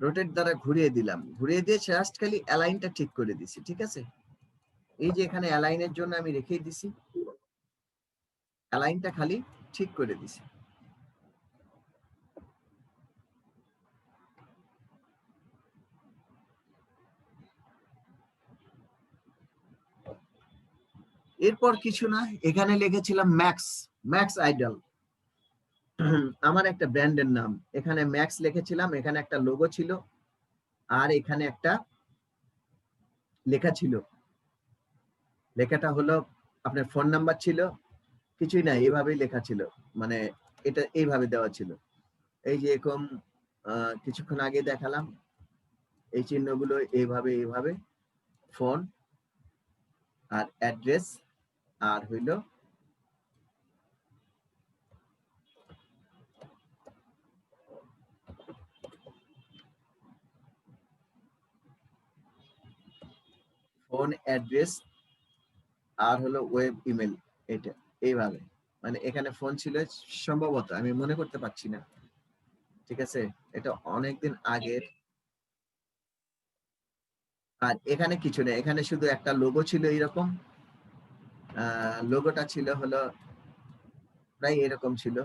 রোটেট দ্বারা ঘুরিয়ে দিলাম, ঘুরিয়ে দিয়ে জাস্ট খালি অ্যালাইনটা ঠিক করে দিছি, ঠিক আছে। এই যে এখানে অ্যালাইনের জন্য আমি রেখেই দিছি, অ্যালাইনটা খালি ঠিক করে দিছি। এরপর কিছু না, এখানে লিখেছিলাম ম্যাক্স, ম্যাক্স আইডল, আমার একটা ব্র্যান্ডের নাম। এখানে ম্যাক্স লিখেছিলাম, এখানে একটা লোগো ছিল, আর এখানে একটা লেখা ছিল, লেখাটা হলো আপনার ফোন নাম্বার ছিল, কিছুই না, এইভাবেই লেখা ছিল, মানে এটা এইভাবে দেওয়া ছিল। এই যে এরকম কিছুক্ষণ আগে দেখালাম, এই চিহ্নগুলো এইভাবে এইভাবে, ফোন আর অ্যাড্রেস, আর হইল ফোন অ্যাড্রেস, আর হলো ওয়েব ইমেল, এটা এইভাবে, মানে এখানে ফোন ছিল সম্ভবত, আমি মনে করতে পারছি না, ঠিক আছে, এটা অনেকদিন আগের। আর এখানে কিছু নেই, এখানে শুধু একটা লোগো ছিল এইরকম, লোগোটা ছিল হলো প্রায় এরকম ছিল।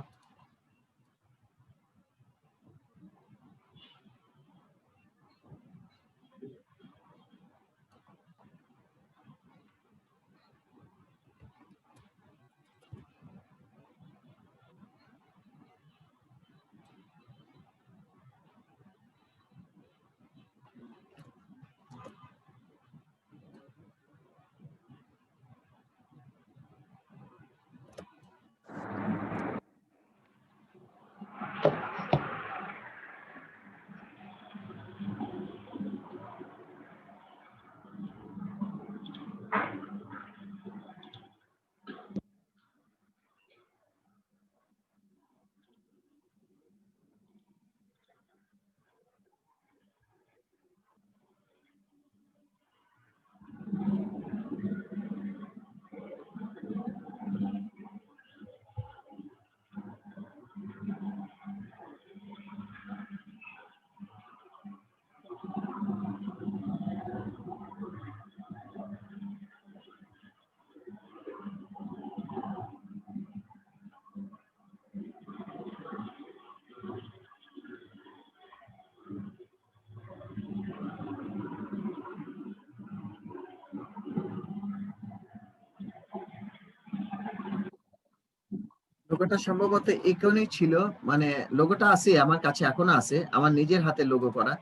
লোগোটা সম্ভবত এখানেই ছিল, মানে লোগোটা আছে আমার কাছে, এখনো আছে, আমার নিজের হাতে লোগো করা।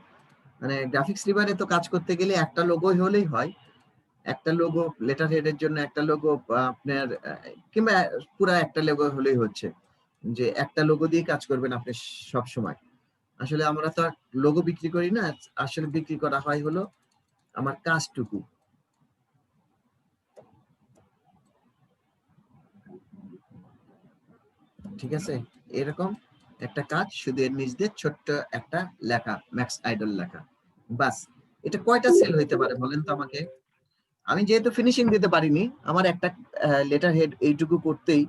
মানে গ্রাফিক্স রিডারে তো কাজ করতে গেলে একটা লোগো হলেই হয়, একটা লোগো, লেটার হেডের জন্য একটা লোগো, আপনার কিংবা পুরো একটা লোগো হলেই হচ্ছে, যে একটা লোগো দিয়ে কাজ করবেন আপনি সব সময়। আসলে আমরা তো লোগো বিক্রি করি না, আসলে বিক্রি করা হয় হলো আমার কাজটুকু, ঠিক আছে। এরকম একটা কাজ, শুধু এর নিচ দিয়ে ছোট্ট একটা লেখা, ম্যাক্স আইডল লেখা, বাস। এটা কয়টা সেল হইতে পারে বলেন তো আমাকে। আমি যেহেতু ফিনিশিং দিতে পারিনি, আমার একটা লেটার হেড এইটুকু করতেই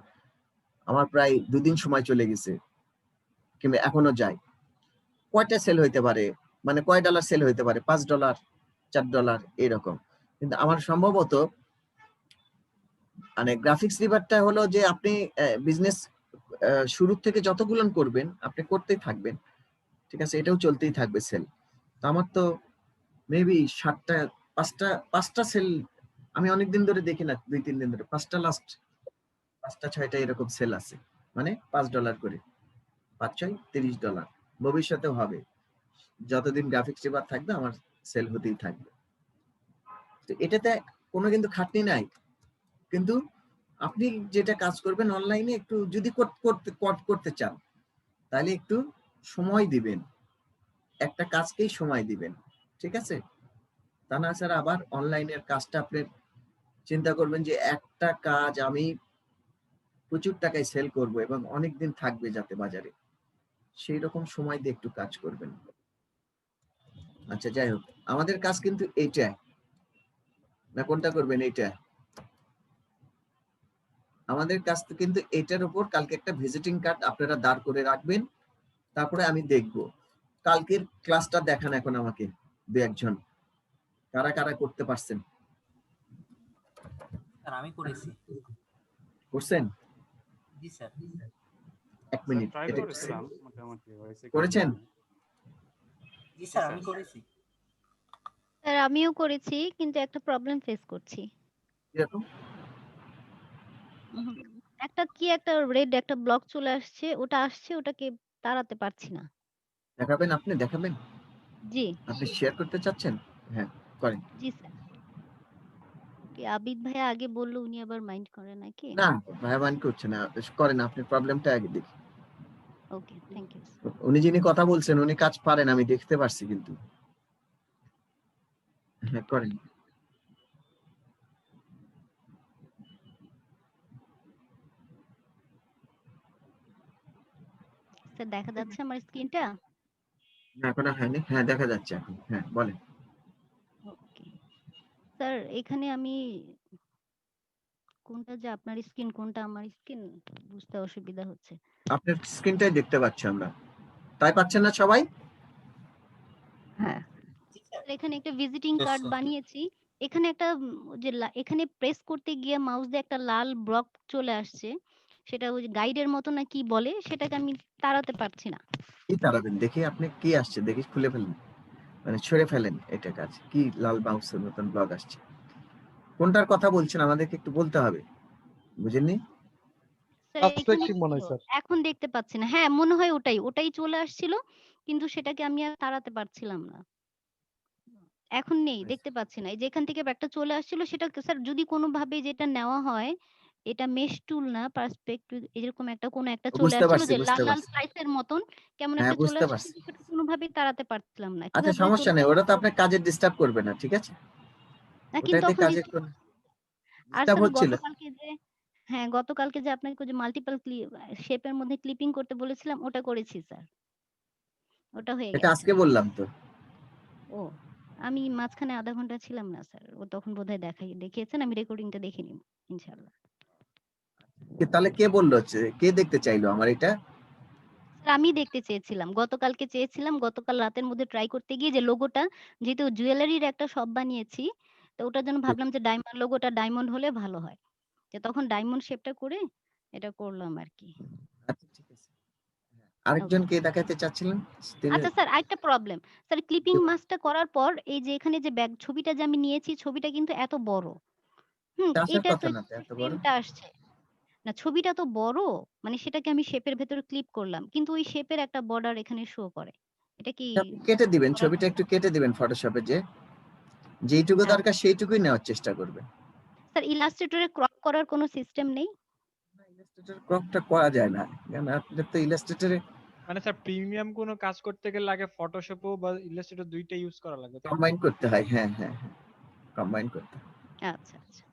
আমার প্রায় 2 দিন সময় চলে গেছে, কিংবা এখনো যায়। কয়টা সেল হইতে পারে, মানে কয় ডলার সেল হইতে পারে? $5, $4 এরকম। কিন্তু আমার সম্ভবত মানে গ্রাফিক্স রিভারটা হলো যে আপনি বিজনেস শুরু থেকে যতগুলো করবেন আপনি করতেই থাকবেন, ঠিক আছে, এটাও চলতেই থাকবে সেল। তো আমার তো মেবি 7টা 5টা সেল আমি অনেকদিন ধরে দেখি না, 2-3 দিন ধরে 5টা লাস্ট 5টা 6টা এরকম সেল আছে, মানে $5 করে, 5-6 $30। ভবিষ্যতেও হবে, যতদিন গ্রাফিক্স রিভার থাকবে আমার সেল হতেই থাকবে। তো এটাতে কোনো কিন্তু খাটনি নাই, কিন্তু আপনি যেটা কাজ করবেন অনলাইনে একটু যদি করতে চান তাহলে একটু সময় দিবেন, একটা কাজকেই সময় দিবেন, ঠিক আছে? তা না ছাড়া আবার অনলাইনের কাজটা আপনি চিন্তা করবেন যে একটা কাজ আমি প্রচুর টাকায় সেল করব এবং অনেকদিন থাকবে যাতে বাজারে, সেই রকম সময় দিয়ে একটু কাজ করবেন। আচ্ছা যাই হোক, আমাদের কাজ কিন্তু এইটা না, কোনটা করবেন? এইটা আমাদের কাজ তো কিন্তু এটার উপর কালকে একটা ভিজিটিং কার্ড আপনারা দাঁড় করে রাখবেন, তারপরে আমি দেখব। কালকের ক্লাসটা দেখান এখন আমাকে 2-1 জন, কারা কারা করতে পারছেন? স্যার আমি করেছি। করছেন? জি স্যার। 1 মিনিট, ট্রাই এটা করেছিলাম, মোটামুটি হয়েছে কি করেছেন? জানি না। জি স্যার স্যার। আমি করেছি। স্যার আমিও করেছি কিন্তু একটা প্রবলেম ফেস করছি। এরকম উহুম, একটা রেড একটা ব্লক চলে আসছে, ওটা আসছে, ওটাকে তাড়াতে পারছি না। দেখাবেন? আপনি দেখাবেন? জি, আপনি শেয়ার করতে চাচ্ছেন? হ্যাঁ, করেন। জি স্যার। কি আবিদ ভাইয়া আগে বলল, উনি আবার মাইন্ড করে নাকি? না, ভাইবান করছে না, করেন, আপনি প্রবলেমটা আগে দেখি। ওকে, থ্যাংক ইউ। উনি যিনি কথা বলছেন উনি কাজ পারেন, আমি দেখতে পারছি কিন্তু। হ্যাঁ, করেন। স্যার দেখা যাচ্ছে আমার স্ক্রিনটা? না, এখনো হয়নি। হ্যাঁ, দেখা যাচ্ছে এখন। হ্যাঁ, বলেন। ওকে। স্যার এখানে আমি কোনটা যে আপনার স্ক্রিন কোনটা আমার স্ক্রিন বুঝতে অসুবিধা হচ্ছে। আপনার স্ক্রিনটাই দেখতে পাচ্ছি আমরা। তাই পাচ্ছেন না সবাই? হ্যাঁ। জি স্যার। স্যার এখানে একটা ভিজিটিং Yes, কার্ড sir. বানিয়েছি। এখানে একটা এখানে প্রেস করতে গিয়ে মাউস দিয়ে একটা লাল ব্লক চলে আসছে। সেটা ওই যে গাইডের মতো না কি বলে, সেটাকে আমি তাড়াতে পারছি না। কি তাড়াবেন? দেখি আপনি কি আসছে, দেখি খুলে ফেলেন, মানে ছুঁড়ে ফেলেন এটা কাজ। কি লাল মাউসের মতন ব্লগ আসছে? কোনটার কথা বলছেন আমাদেরকে একটু বলতে হবে, বুঝেননি? স্যার এখানে পার্সপেক্টিভ মনে হয় ছিল, স্যার। এখন দেখতে পাচ্ছি না। হ্যাঁ, মনে হয় ওটাই চলে আসছিল। কিন্তু সেটাকে আমি আর তাড়াতে পারছিলাম না। এখন নেই, দেখতে পাচ্ছি না। এই যে এখান থেকে একটা চলে আসছিল সেটা স্যার যদি কোনোভাবে যেটা নেওয়া হয়, এটা মেশ টুল না, পার্সপেক্টিভ এরকম কোনো একটা চলে বুঝতে আসছিল পারছি, যে বুঝতে লাল, লাল পারছি। স্লাইসের মতন কেমন হ্যাঁ, একটা চলে বুঝতে আসছে পারছি। কিন্তু সেটা কোনোভাবেই তাড়াতে পারছিলাম না। আচ্ছা, কিভাবে সমস্যা চলে নেই, ওটা তো আসছে আপনার কাজে ডিস্টার্ব করবে না, ঠিক আছে? না, কিন্তু ওটাতে তখন কাজের ডিস্টার্ব। কোনো আর ডিস্টার্ব স্যার হচ্ছিল। গতকালকে যে আপনাকে ওই যে মাল্টিপল শেপের মধ্যে ক্লিপিং করতে বলেছিলাম, ওটা করেছি স্যার। ওটা হয়ে এটা গেছে। আজকে বললাম তো। ও, আমি মাঝখানে আধা ঘন্টা ছিলাম না স্যার। ও তখন বোধহয় দেখিয়েছেন। আমি রেকর্ডিংটা দেখে নিব ইনশাআল্লাহ। তাহলে কে বললো, কে দেখতে চাইলো আমার এটা? স্যার আমি দেখতে চেয়েছিলাম। গতকালকে চেয়েছিলাম। গতকাল রাতের মধ্যে ট্রাই করতে গিয়ে যে লোগোটা, যেহেতু জুয়েলারির একটা শপ বানিয়েছি, তো ওটার জন্য ভাবলাম যে লোগোটা ডায়মন্ড হলে ভালো হয়। তো তখন ডায়মন্ড শেপটা করে এটা করলাম আরকি। আচ্ছা, ঠিক আছে। আরেকজন ওকে। কে দেখাতে চাচ্ছিলেন? তিনি আচ্ছা স্যার, আরেকটা প্রবলেম। স্যার ক্লিপিং মাস্কটা করার পর এই যে এখানে যে ছবিটা যে আমি নিয়েছি, ছবিটা কিন্তু এত বড়। আসার এটা তো কথা না তো এত বড়। সেমটা আসছে। না, ছবিটা তো বড়। মানে সেটাকে আমি শেপের ভেতরে ক্লিপ করলাম। কিন্তু ওই শেপের একটা বর্ডার এখানে শো করে। এটা কি আপনি কেটে দিবেন, করা ছবিটা যাবে? একটু কেটে দিবেন ফটোশপে, যেইটুকু আচ্ছা। দরকার সেইটুকুই নেওয়ার চেষ্টা করবেন। স্যার ইলাস্ট্রেটরে ক্রপ করার কোনো সিস্টেম নেই? ইলাস্ট্রেটর ক্রপটা করা যায় না, কারণ আপনার তো ইলাস্ট্রেটরে মানে স্যার প্রিমিয়াম কোনো কাজ করতে গেলে আগে ফটোশপও বা ইলাস্ট্রেটর দুইটাই ইউজ করা লাগে, তাই না? কম্বাইন করতে হয়। হ্যাঁ, হ্যাঁ, হ্যাঁ, কম্বাইন করতে হয়। আচ্ছা, আচ্ছা।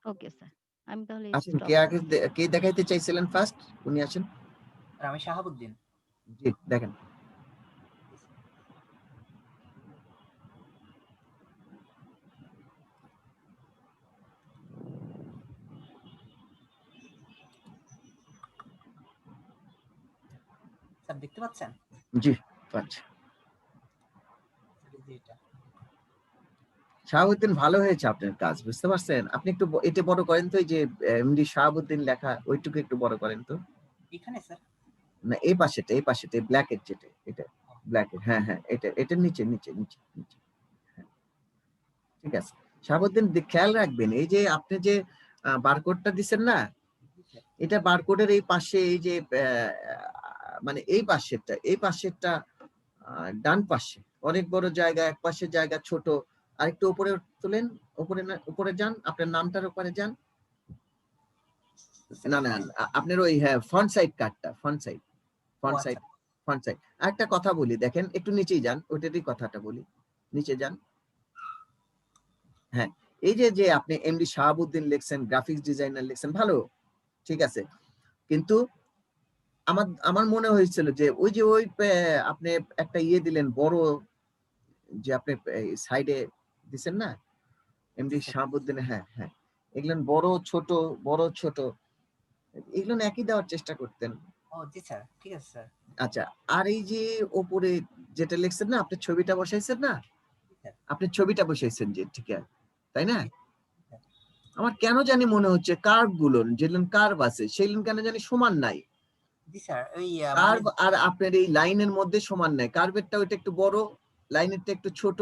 Okay sir. আমি তাহলে আসেন, স্টপ কে আগে করছি। কে দেখাইতে চাইছিলেন ফার্স্ট? উনি আছেন। স্যার আমি শাহাবুদ্দিন। জি, দেখেন। স্যার দেখতে পাচ্ছেন? জি পাচ্ছি। এই যে এটা। শাহাবুদ্দিন ভালো হয়েছে আপনার কাজ, বুঝতে পারছেন? আপনি একটু এটা বড় করেন তো, এই যে এমডি শাহাবুদ্দিন লেখা ওইটুকু একটু বড় করেন তো। এখানে স্যার? না এই পাশেটা ব্ল্যাক এর যেটা, এটা ব্ল্যাক এর, হ্যাঁ হ্যাঁ এটার নিচে নিচে নিচে নিচে, হ্যাঁ ঠিক আছে। শাহাবুদ্দিন খেয়াল রাখবেন, এই যে আপনি যে বারকোডটা দিচ্ছেন না, এটা বারকোডের এই পাশে, এই যে মানে এই পাশেরটা ডান পাশে অনেক বড় জায়গা, এক পাশের জায়গা ছোট। আর একটু উপরে তোলেন, উপরে যান, আপনার নামটার উপরে যান। না না আপনার ওই, হ্যাঁ ফ্রন্ট সাইড কার্ডটা, ফ্রন্ট সাইড আরেকটা কথা বলি, দেখেন একটু নিচেই যান, ওইটারই কথাটা বলি, নিচে যান। হ্যাঁ এই যে আপনি এমডি শাহাবুদ্দিন লিখছেন, গ্রাফিক্স ডিজাইনার লিখছেন, ভালো ঠিক আছে, কিন্তু আমার মনে হয়েছিল যে ওই আপনি একটা দিলেন বড়, যে আপনি সাইডে দিচ্ছেন না এমডি শাহাবুদ্দিন, হ্যাঁ হ্যাঁ এগুলো বড় ছোট এগুলো একই দেওয়ার চেষ্টা করতেন। ও জি স্যার, ঠিক আছে স্যার। আচ্ছা, আর এই যে উপরে যেটা লিখছেন না, আপনি ছবিটা বসাইছেন না, আপনি ছবিটা বসাইছেন যে, ঠিক আছে তাই না? আমার কেন জানি মনে হচ্ছে কার্ভ গুলো, যেগুলো কার্ভ আছে সেগুলো কেন জানি সমান নাই। জি স্যার, ওই কার্ভ আর আপনার এই লাইনের মধ্যে সমান নাই, কার্ভেরটা ওইটা একটু বড়, লাইনেরটা একটু ছোট,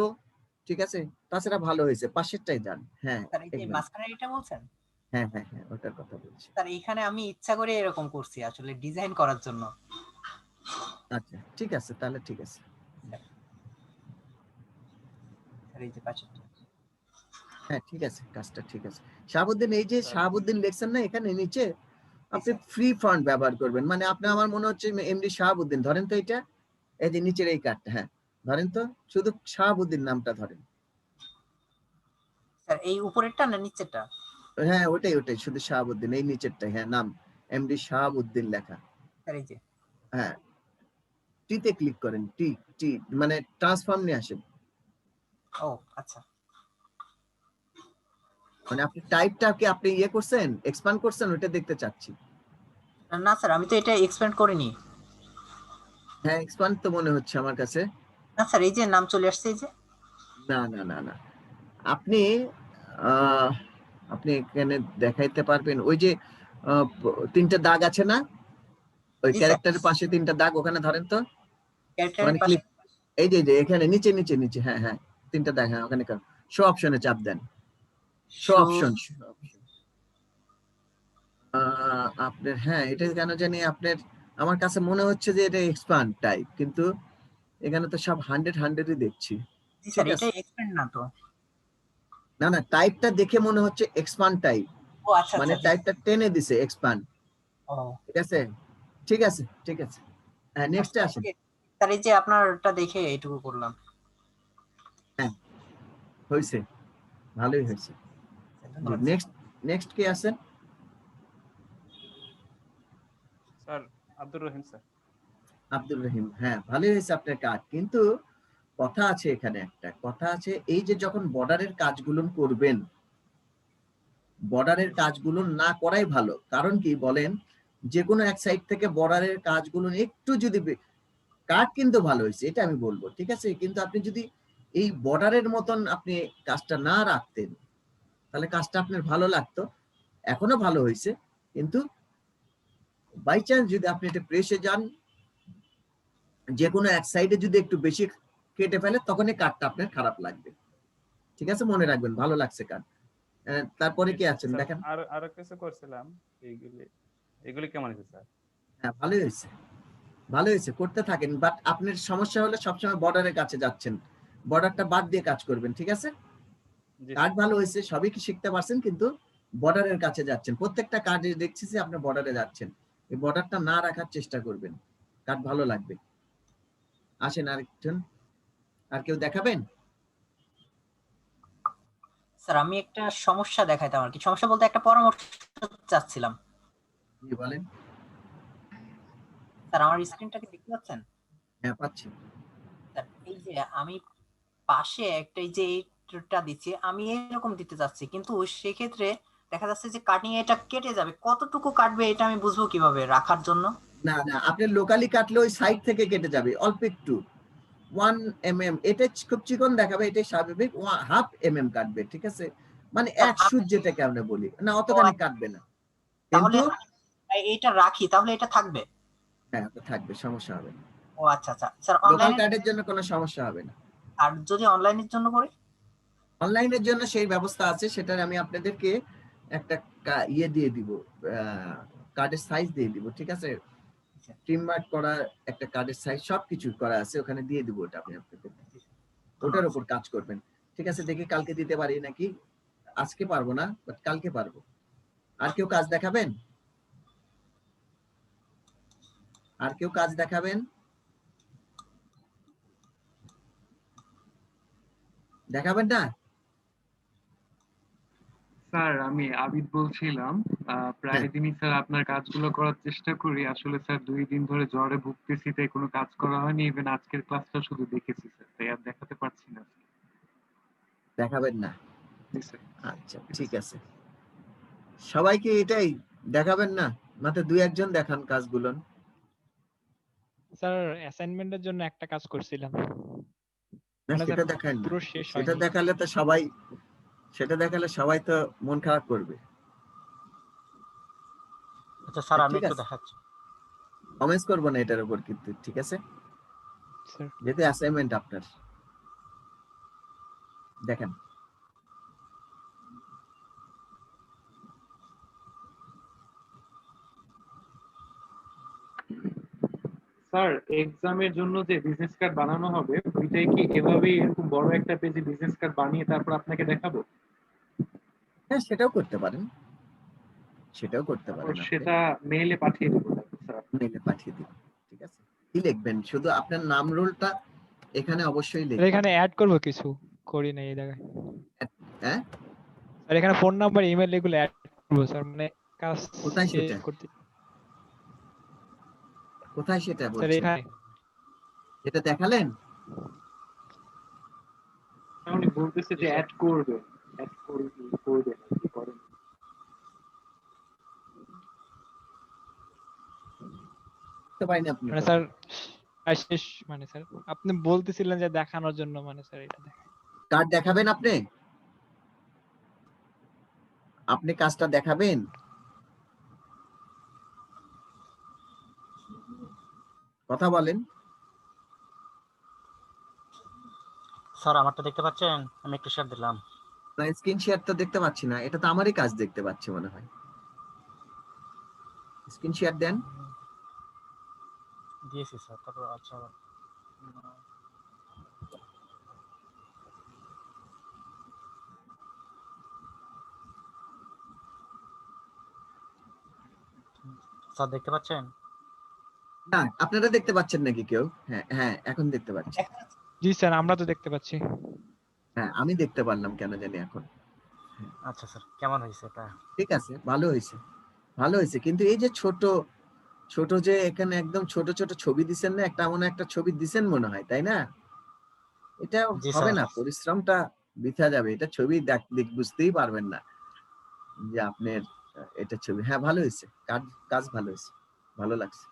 ঠিক আছে। তাছাড়া ভালো হয়েছে, পাশেরটাই যান। হ্যাঁ স্যার এই যে মাঝখানে এটা বলছেন? হ্যাঁ হ্যাঁ হ্যাঁ ওটার কথা বলছি। স্যার এখানে আমি ইচ্ছা করে এরকম করছি আসলে ডিজাইন করার জন্য। আচ্ছা ঠিক আছে, তাহলে ঠিক আছে। স্যার এই যে পাশেরটা। হ্যাঁ ঠিক আছে, কাজটা ঠিক আছে। শাহাবুদ্দিন, এই যে শাহাবুদ্দিন লিখছেন না এখানে নিচে, আপনি ফ্রি ফন্ট ব্যবহার করবেন, মানে আপনি, আমার মনে হচ্ছে এমডি শাহাবুদ্দিন ধরেন তো, এটা এই যে নিচের এই কার্ডটা, হ্যাঁ ধরেন তো, শুধু শাহাবুদ্দিন নামটা ধরেন। স্যার এই উপরেরটা না নিচেরটা? হ্যাঁ ওটাই শুধু শাহাবুদ্দিন, এই নিচেরটা, হ্যাঁ নাম এমডি শাহাবুদ্দিন লেখা। স্যার এই যে, হ্যাঁ টিতে ক্লিক করেন, টি মানে ট্রান্সফর্ম নিয়ে আসেন। ও আচ্ছা। মানে আপনি টাইপটা কি আপনি করছেন, এক্সপ্যান্ড করছেন, ওটা দেখতে চাচ্ছি। না স্যার, আমি তো এটা এক্সপ্যান্ড করিনি। হ্যাঁ এক্সপ্যান্ড তো মনে হচ্ছে আমার কাছে। না স্যার, এই যে নাম চলে আসছে, এই যে। না না না না, আপনি আপনি এখানে দেখাইতে পারবেন, ওই যে তিনটা দাগ আছে না, ওই ক্যারেক্টারের পাশে তিনটা দাগ, ওখানে ধরেন তো, মানে ক্লিক, এই যে এখানে নিচে নিচে নিচে, হ্যাঁ হ্যাঁ তিনটা দাগ, হ্যাঁ ওখানে শো অপশনে চাপ দেন, শো অপশন। আপনার, হ্যাঁ এটা কেন জানি আপনার, আমার কাছে মনে হচ্ছে যে এটা এক্সপ্যান্ড টাইপ, কিন্তু এখানে তো সব 100-100ই দেখছি। স্যার এটা এক্সপ্যান্ড না তো? না না, টাইপটা দেখে মনে হচ্ছে এক্সপ্যান্ড টাইপ, ও আচ্ছা, মানে টাইপটা টেনে দিছে এক্সপ্যান্ড। ও ঠিক আছে ঠিক আছে ঠিক আছে, হ্যাঁ নেক্সটে আসেন। স্যার এই যে আপনারটা দেখে এইটুকু করলাম। হ্যাঁ হয়েছে, ভালোই হয়েছে। নেক্সট কে আছেন? Sir Abdur Rahim sir. আব্দুর রহিম, হ্যাঁ ভালোই হয়েছে আপনার কাজ, কিন্তু কথা আছে, এখানে একটা কথা আছে, এই যে যখন বর্ডারের কাজগুলো করবেন, বর্ডারের কাজগুলো না করাই ভালো। কারণ কি বলেন, যে কোনো এক সাইড থেকে বর্ডারের কাজগুলো একটু যদি, কাজ কিন্তু ভালো হয়েছে এটা আমি বলবো, ঠিক আছে, কিন্তু আপনি যদি এই বর্ডারের মতন আপনি কাজটা না রাখতেন, তাহলে কাজটা আপনার ভালো লাগতো, এখনো ভালো হয়েছে, কিন্তু বাই চান্স যদি আপনি এটা প্রেসে যান, যে কোনো এক সাইডে যদি একটু বেশি কেটে ফেলে, তখন এই কার্ডটা আপনার খারাপ লাগবে। ঠিক আছে, মনে রাখবেন, ভালো লাগছে কার্ড। তারপরে কি আছেন দেখেন। আর কিছু করছিলাম, এগুলি কেমন হয়েছে স্যার? হ্যাঁ ভালোই হয়েছে, ভালো হয়েছে, করতে থাকেন, বাট আপনার সমস্যা হলে সবসময় বর্ডারের কাছে যাচ্ছেন, বর্ডারটা বাদ দিয়ে কাজ করবেন, ঠিক আছে। কার্ড ভালো হয়েছে, সবই কি শিখতে পারছেন, কিন্তু বর্ডারের কাছে যাচ্ছেন, প্রত্যেকটা কার্ডে দেখছি যে আপনি বর্ডারে যাচ্ছেন, এই বর্ডারটা না রাখার চেষ্টা করবেন, কার্ড ভালো লাগবে। আসেন আরেকজন, আর কেউ দেখাবেন? স্যার আমি একটা সমস্যা দেখাইতাম আর কি, সমস্যা বলতে একটা পরামর্শ চাচ্ছিলাম। কি বলেন? স্যার আমার স্ক্রিনটা কি দেখতে পাচ্ছেন? হ্যাঁ পাচ্ছি। স্যার এই যে আমি পাশে একটা, এই যে এইটা দিচ্ছি, আমি এরকম দিতে যাচ্ছি, কিন্তু সেক্ষেত্রে দেখা যাচ্ছে যে কাটিং এটা কেটে যাবে, কতটুকু কাটবে এটা আমি বুঝবো কিভাবে রাখার জন্য? না না, আপনি লোকালি কাটলে ওই সাইড থেকে কেটে যাবে অল্প একটু 1 mm, এটা খুব চিকন দেখাবে, এটা স্বাভাবিক 1/2 mm কাটবে, ঠিক আছে? মানে এক সুত যেটাকে আমরা বলি না, অতখানি কাটবে না, তাহলে কিন্তু এইটা রাখি, তাহলে এটা থাকবে? হ্যাঁ ওটা থাকবে, সমস্যা হবে না। ও আচ্ছা আচ্ছা স্যার, লোকাল অনলাইনে কার্ডের জন্য কোনো সমস্যা হবে না। আর যদি অনলাইনের জন্য করি? অনলাইনের জন্য সেই ব্যবস্থা আছে, সেটা আমি আপনাদেরকে একটা ইয়ে দিয়ে দিব, কার্ডের সাইজ দিয়ে দিব, ঠিক আছে? ট্রিম মার্ক করা একটা কার্ডের সাইজ সবকিছু করা আছে, ওখানে দিয়ে দিব, ওটা আপনি আপনাদের ওটার উপর কাজ করবেন, ঠিক আছে? দেখি কালকে দিতে পারি নাকি, আজকে পারবো না, বাট কালকে পারবো। আর কেউ কাজ দেখাবেন? আর কেউ কাজ দেখাবেন? দেখাবেন না? স্যার আমি আবিদ বলছিলাম। প্রায় দিনই স্যার আপনার কাজগুলো করার চেষ্টা করি, আসলে স্যার 2 দিন ধরে জ্বরে ভুগতেছি, তাই কোনো কাজ করা হয়নি। ইভেন আজকের ক্লাসটা শুধু দেখেছি স্যার, তাই আর দেখাতে পারছি না। দেখাবেন না? জি স্যার। আচ্ছা ঠিক আছে, সবাইকে এটাই দেখাবেন না, মাত্র 2-1 জন দেখান কাজগুলো। স্যার অ্যাসাইনমেন্টের জন্য একটা কাজ করছিলাম, না মানে সেটা স্যার দেখান না, পুরো শেষ সেটা হয়নি। দেখালে তো সবাই, সেটা দেখালে সবাই তো মন খারাপ করবে। আচ্ছা স্যার আমি ঠিক একটু আছে, দেখাচ্ছি। কমেন্টস করবো না এটার উপর কিন্তু, ঠিক আছে? স্যার যেহেতু অ্যাসাইনমেন্ট আপনার, দেখেন। স্যার এক্সামের জন্য যে বিজনেস কার্ড বানানো হবে, ওইটাই কি এভাবেই এরকম বড় একটা পেজে বিজনেস কার্ড বানিয়ে তারপর আপনাকে দেখাবো? হ্যাঁ সেটাও করতে পারেন, সেটাও করতে তারপর পারেন, আপনি সেটা মেইলে পাঠিয়ে দেবো স্যার। মেইলে পাঠিয়ে দিন, ঠিক আছে? কি লিখবেন, শুধু আপনার নাম রোলটা এখানে অবশ্যই স্যার লিখবেন। এখানে অ্যাড করব কিছু, করি না এই জায়গায়। হ্যাঁ স্যার এখানে ফোন নাম্বার ইমেল এগুলো অ্যাড করব স্যার, মানে কাজ কোথায় শেষ সেটা, করতে। কোথায় সেটা স্যার বলছেন? এখানে এটা দেখালেন? উনি বলতেছে যে অ্যাড করবে, অ্যাড করবে কি করেন? বুঝতে পারিনি আপনি মানে স্যার কাজ শেষ, মানে স্যার আপনি বলতেছিলেন যে দেখানোর জন্য, মানে স্যার এটা দেখেন। কার্ড দেখাবেন আপনি? আপনি কাজটা দেখাবেন? কথা বলেন। স্যার আমারটা দেখতে পাচ্ছেন? আমি একটু শেয়ার দিলাম। না স্ক্রিন শেয়ার তো দেখতে পাচ্ছি না, এটা তো আমারই কাজ দেখতে পাচ্ছি মনে হয়। স্ক্রিন শেয়ার দেন। দিয়েছি স্যার, তারপর আচ্ছা স্যার দেখতে পাচ্ছেন? না আপনারা দেখতে পাচ্ছেন নাকি কেউ? হ্যাঁ হ্যাঁ এখন দেখতে পাচ্ছি। জি স্যার আমরা তো দেখতে পাচ্ছি। হ্যাঁ আমি দেখতে পারলাম কেন জানি এখন। আচ্ছা স্যার কেমন হয়েছে এটা? ঠিক আছে, ভালো হয়েছে, ভালো হয়েছে, কিন্তু এই যে ছোট ছোট যে এখানে একদম ছোট ছোট ছবি দিছেন না, একটা মনে একটা ছবি দিছেন মনে হয়, তাই না? এটা জি হবে স্যার। না, পরিশ্রমটা বৃথা যাবে, এটা ছবি দেখ বুঝতেই পারবেন না যে আপনার এটা ছবি। হ্যাঁ ভালো হয়েছে, কাজ কাজ ভালো হয়েছে, ভালো লাগছে।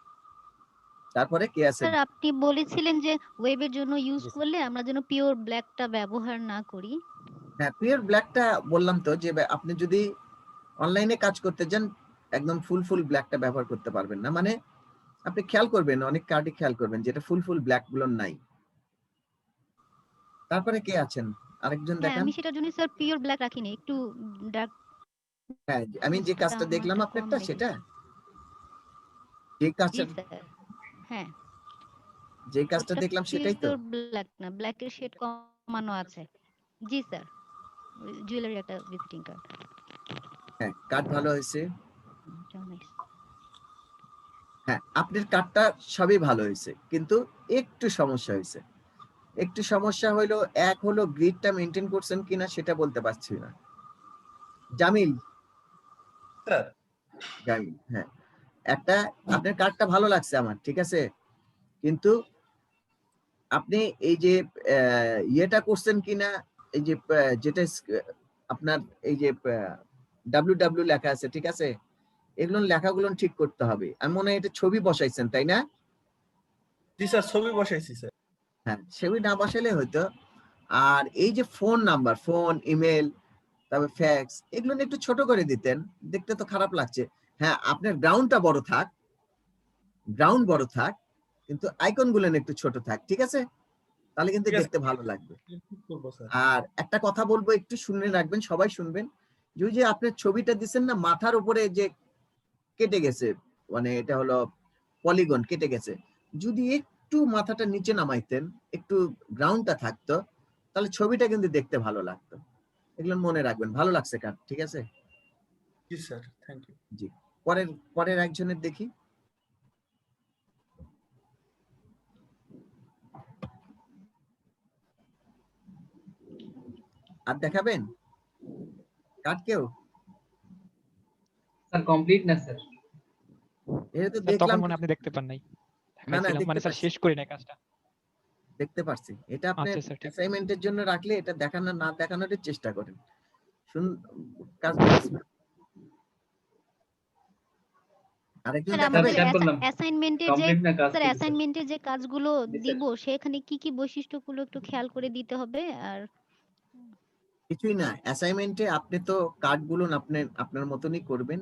তারপরে কে আছেন? স্যার আপনি বলেছিলেন যে ওয়েবের জন্য ইউজ জি স্যার। করলে আমরা যেন পিওর ব্ল্যাকটা ব্যবহার না করি। হ্যাঁ পিওর ব্ল্যাকটা বললাম তো, যে আপনি যদি অনলাইনে কাজ করতে যান একদম ফুল ব্ল্যাকটা ব্যবহার করতে পারবেন না, মানে আপনি খেয়াল করবেন, অনেক কার্ডই খেয়াল করবেন যেটা ফুল ব্ল্যাক গুলো নাই। তারপরে কে আছেন আরেকজন হ্যাঁ দেখান। আমি সেটার জন্য স্যার পিওর ব্ল্যাক রাখিনি, একটু ডার্ক হ্যাঁ আমি যে কাজটা দেখলাম আমারটা কম আপনারটা, সেটা রেখেছি। যে জি কাজটা স্যার, হ্যাঁ যে কাজটা ওটা দেখলাম সেটাই তো। পিওর ব্ল্যাক না, ব্ল্যাকের শেড কমানো আছে। জি স্যার, জুয়েলারি একটা ভিজিটিং কার্ড। হ্যাঁ কার্ড ভালো হয়েছে। হ্যাঁ আপনার কার্ডটা সবই ভালো হয়েছে, কিন্তু একটু সমস্যা হয়েছে। একটু সমস্যা হইলো, এক হলো গ্রিডটা মেনটেন করছেন কিনা সেটা বলতে পারছি না। জামিল স্যার জামিল, হ্যাঁ একটা আপনার কার্ডটা ভালো লাগছে আমার, ঠিক আছে, কিন্তু আপনি এই যে ইয়েটা করছেন কিনা, এই যে যেটা আপনার এই যে WW লেখা আছে, ঠিক আছে, এগুলো লেখাগুলো ঠিক করতে হবে। আমি মনে হয় এটা ছবি বসাইছেন, তাই না? জি স্যার, ছবি বসাইছি স্যার। হ্যাঁ, ছবি না বসাইলে হয়তো। আর এই যে ফোন নাম্বার, ফোন, ইমেল, তারপর ফ্যাক্স, এগুলো একটু ছোট করে দিতেন, দেখতে তো খারাপ লাগছে। হ্যাঁ, আপনার গ্রাউন্ডটা বড় থাক, গ্রাউন্ড বড় থাক, কিন্তু আইকন গুলো একটু ছোট থাক, ঠিক আছে? তাহলে কিন্তু ঠিক আছে, দেখতে ভালো লাগবে। ঠিক করবো স্যার। আর একটা কথা বলবো, একটু শুনে রাখবেন, সবাই শুনবেন। যে ওই যে আপনার ছবিটা দিচ্ছেন না, মাথার উপরে যে কেটে গেছে, মানে এটা হলো পলিগন কেটে গেছে, যদি একটু মাথাটা নিচে নামাইতেন, একটু গ্রাউন্ডটা থাকতো, তাহলে ছবিটা কিন্তু দেখতে ভালো লাগতো। এগুলো মনে রাখবেন। ভালো লাগছে কার? ঠিক আছে, জি স্যার, থ্যাংক ইউ। জি। পরের পরের একজনের দেখি। আর দেখাবেন কার কেউ? স্যার কমপ্লিট না স্যার। এটা তো স্যার দেখলাম। তখন মনে হয় আপনি দেখতে পান নাই, না না, দেখাইছিলাম দেখতে মানে স্যার পাচ্ছি, শেষ করি নাই কাজটা। দেখতে পাচ্ছি। এটা আপনি আচ্ছা স্যার ঠিক আছে। অ্যাসাইনমেন্টের জন্য রাখলে এটা দেখানো না দেখানোর চেষ্টা করেন। শুন, কাজগুলো আরেকজন স্যার স্যার আমাদের দেখাবেন? শেয়ার করলাম, অ্যাসাইনমেন্টের যে কমপ্লিট না কাজ স্যার কিন্তু স্যার। অ্যাসাইনমেন্টের যে কাজগুলো জি স্যার। দিব সেখানে কি কি বৈশিষ্ট্যগুলো একটু খেয়াল করে দিতে হবে। আর কিছুই না, অ্যাসাইনমেন্টে আপনি তো কার্ডগুলো আপনার মতনই করবেন।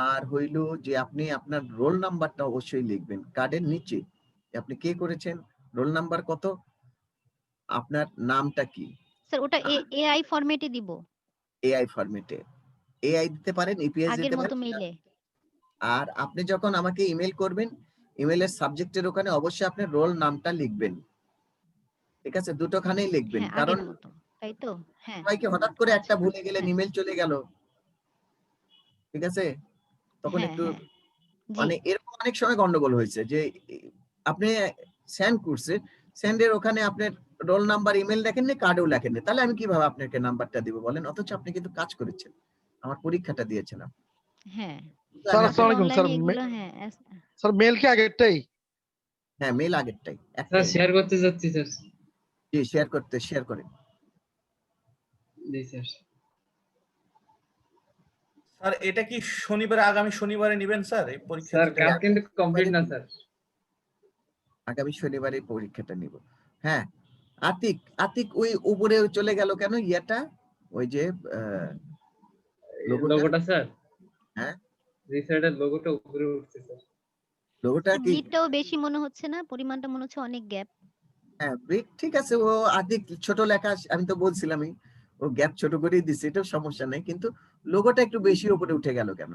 আর হইলো যে আপনি আপনার রোল নাম্বারটা অবশ্যই লিখবেন কার্ডের নিচে। আপনি কে করেছেন, রোল নাম্বার কত, আপনার নামটা কি। স্যার ওটা এআই ফরম্যাটে দিব, এআই ফরম্যাটে, এআই দিতে পারেন, ইপিএস আগের দিতে মতো পারেন। মেইলে। আর আপনি যখন আমাকে ইমেল করবেন, ইমেলের সাবজেক্টের ওখানে অবশ্যই আপনার রোল নামটা লিখবেন, ঠিক আছে? দুটোখানেই লিখবেন, হ্যাঁ কারণ আগের মতো, তাই তো? হ্যাঁ সবাইকে হঠাৎ করে একটা আচ্ছা ভুলে গেলেন, হ্যাঁ ইমেল চলে গেল, ঠিক আছে? তখন হ্যাঁ একটু হ্যাঁ জি মানে এরকম অনেক সময় গন্ডগোল হয়েছে যে আপনি সেন্ড করছে, সেন্ডের ওখানে আপনার রোল নাম্বার, ইমেল লেখেননি, কার্ডেও লেখেননি, তাহলে আমি কিভাবে আপনাকে নাম্বারটা দিব বলেন? অথচ আপনি কিন্তু কাজ করেছেন, আমার পরীক্ষাটা দিয়েছেন আপনি। হ্যাঁ। কিন্তু আমি আসলে আপনাকে- অনলাইনে এগুলো হ্যাঁ স্যার মেল কি আগেরটাই? হ্যাঁ, মেল আগেরটাই, স্যার একটাই। শেয়ার করতে যাচ্ছি স্যার। জি, শেয়ার করেন। জি স্যার। স্যার এটা কি শনিবারে, আগামী শনিবারে নেবেন স্যার এই পরীক্ষা স্যার যেটা? কাজ কিন্তু কমপ্লিট না স্যার। আগামী শনিবারে পরীক্ষাটা নিব। হ্যাঁ, আতিক, আতিক ওই উপরে চলে গেল কেন ইয়াটা, ওই যে লোগোটা? লোগোটা স্যার। হ্যাঁ, জি স্যার, এর লোগোটা উপরে উঠছে স্যার। লোগোটা কি? বিটটাও বেশি মনে হচ্ছে না, পরিমাণটা মনে হচ্ছে অনেক গ্যাপ। হ্যাঁ, ব্রিক ঠিক আছে, ও আতিক ছোট লেখা, আমি তো বলছিলামই ও গ্যাপ ছোট করেই দিছে, এটা সমস্যা নেই, কিন্তু লোগোটা একটু বেশি উপরে উঠে গেল কেন?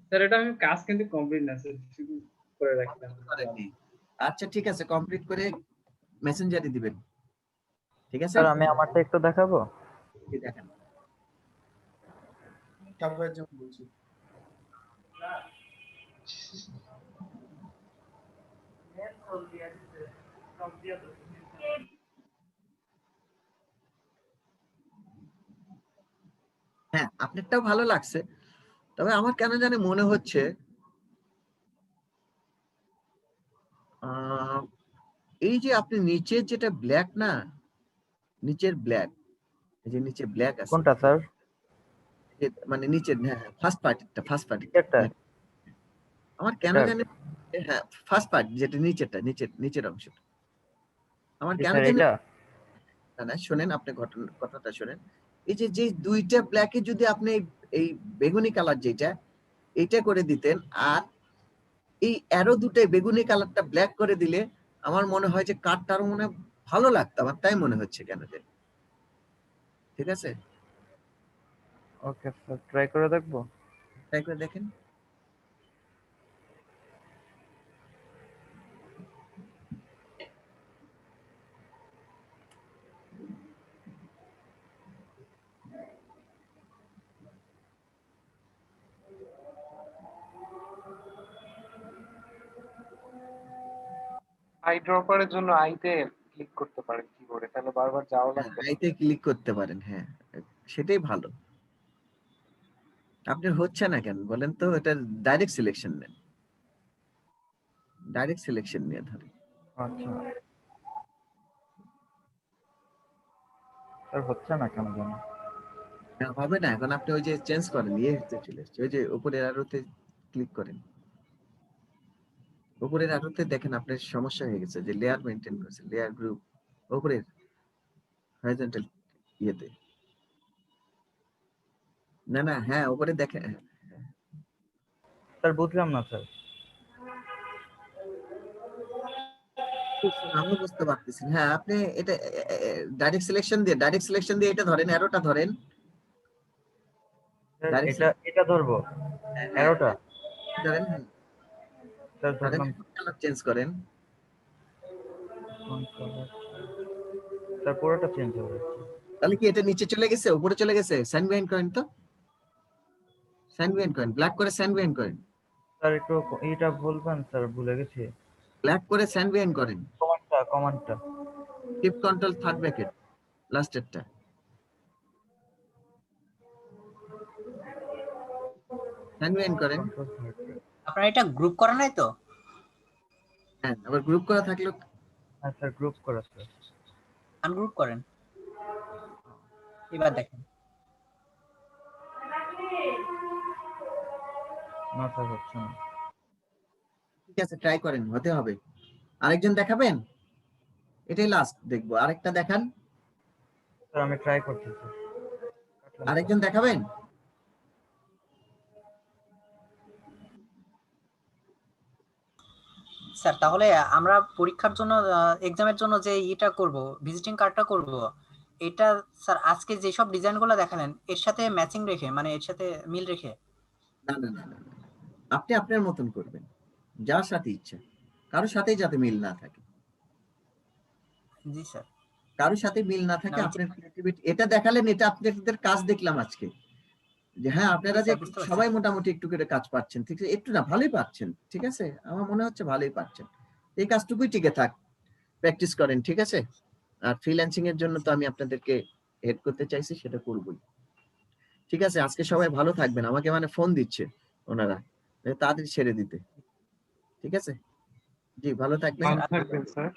স্যার এটা আমি কাজ কিন্তু কমপ্লিট না স্যার, শুধু করে রাখলাম। করেননি। আচ্ছা ঠিক আছে, কমপ্লিট করে মেসেঞ্জারে দিবেন, ঠিক আছে? স্যার আমি আমারটা একটু দেখাবো। কি দেখেন? তারপরে যেমন বলছি। হ্যাঁ, আপনারটাও ভালো লাগছে, তবে আমার কেন জানি মনে হচ্ছে এই যে আপনি নিচের যেটা ব্ল্যাক না, নিচের ব্ল্যাক, এই যে নিচে ব্ল্যাক আছে, কোনটা স্যার? মানে নিচের, হ্যাঁ ফার্স্ট পার্টি, এটা আমার কেন এটা জানি, হ্যাঁ ফার্স্ট পার্ট যেটা নিচেরটা, নিচের অংশটা আমার কেন স্যার জানি, এটা না না শোনেন, আপনি কথাটা শোনেন। এই যে দুইটা ব্ল্যাকে যদি আপনি এই বেগুনি কালার যেটা, এটা করে দিতেন, আর এই অ্যারো দুটাই বেগুনি কালারটা ব্ল্যাক করে দিলে আমার মনে হয় যে কার্ডটা আরো মনে হয় ভালো লাগতো, আমার তাই মনে হচ্ছে কেন জানি। ঠিক আছে, ওকে স্যার, ট্রাই করে দেখবো। ট্রাই করে দেখেন। আই ড্রপারের জন্য আইতে ক্লিক করতে পারেন কিবোর্ডে, তাহলে বারবার যাওয়া লাগবে না। আইতে ক্লিক করতে পারেন, হ্যাঁ সেটাই ভালো। আপনার হচ্ছে না কেন বলেন তো? এটা ডাইরেক্ট সিলেকশন নেন, ডাইরেক্ট সিলেকশন নিয়ে ধরেন। আচ্ছা স্যার, হচ্ছে না কেন জানি। হবে না, এখন আপনি ওই যে চেঞ্জ করেন, চলে এসছে, ওই যে উপরের অ্যারোতে ক্লিক করেন, উপরের অ্যারোতে দেখেন আপনার সমস্যা হয়ে গেছে, যে লেয়ার মেইনটেইন করছে, লেয়ার গ্রুপ উপরের হরিজন্টাল ইয়েতে, না না হ্যাঁ উপরে দেখেন, স্যার বুঝলাম না স্যার। আমি বুঝতে পারতেছি। হ্যাঁ আপনি এটা ডাইরেক্ট সিলেকশন দিয়ে এটা ধরেন, অ্যারোটা ধরেন, এটা ধরবো অ্যারোটা ধরেন, স্যার, ধরলাম। কালার চেঞ্জ করেন, স্যার পুরোটা চেঞ্জ হবে। তাহলে কি এটা নিচে চলে গেছে, উপরে চলে গেছে? স্যান্ডউইন করেন তো, স্যান্ডউইন করেন, ব্ল্যাক করে স্যান্ডউইন করেন, স্যার একটু এটা বলবেন স্যার, ভুলে গেছি। ব্ল্যাক করে স্যান্ডউইন করেন, কমান্ডটা শিফট কন্ট্রোল থার্ড ব্র্যাকেট লাস্টেরটা, স্যান্ডউইন করেন। আপনার এটা গ্রুপ করা নাই তো? হ্যাঁ আবার গ্রুপ করা থাকলো। হ্যাঁ স্যার, গ্রুপ করা স্যার। আনগ্রুপ করেন, এবার দেখেন। না স্যার, হচ্ছে না। ঠিক আছে ট্রাই করেন, হতে হবে। আরেকজন দেখাবেন? এটাই লাস্ট দেখবো, আরেকটা দেখান। স্যার আমি ট্রাই করছি স্যার। আরেকজন দেখাবেন? স্যার তাহলে আমরা পরীক্ষার জন্য এক্সামের জন্য যে এটা করব, ভিজিটিং কার্ডটা করব, এটা স্যার আজকে যেসব ডিজাইনগুলো দেখালেন এর সাথে ম্যাচিং রেখে, মানে এর সাথে মিল রেখে? না না না না, আপনি আপনার মতন করবেন, যার সাথে ইচ্ছা, কারোর সাথেই যাতে মিল না থাকে। জি স্যার। কারোর সাথে মিল না থাকে, আপনার ক্রিয়েটিভিটি, এটা দেখালেন, এটা আপনাদের কাজ দেখলাম আজকে, যে হ্যাঁ আপনারা যে সবাই মোটামুটি একটু করে কাজ পাচ্ছেন, ঠিক আছে, একটু না ভালোই পাচ্ছেন, ঠিক আছে, আমার মনে হচ্ছে ভালোই পাচ্ছেন, এই কাজটুকুই টিকে থাক, প্র্যাকটিস করেন, ঠিক আছে। আর ফ্রিল্যান্সিং এর জন্য তো আমি আপনাদেরকে হেল্প করতে চাইছি, সেটা করবই, ঠিক আছে। আজকে সবাই ভালো থাকবেন, আমাকে মানে ফোন দিচ্ছে ওনারা, তাড়াতাড়ি ছেড়ে দিতে, ঠিক আছে। জি ভালো থাকবেন স্যার।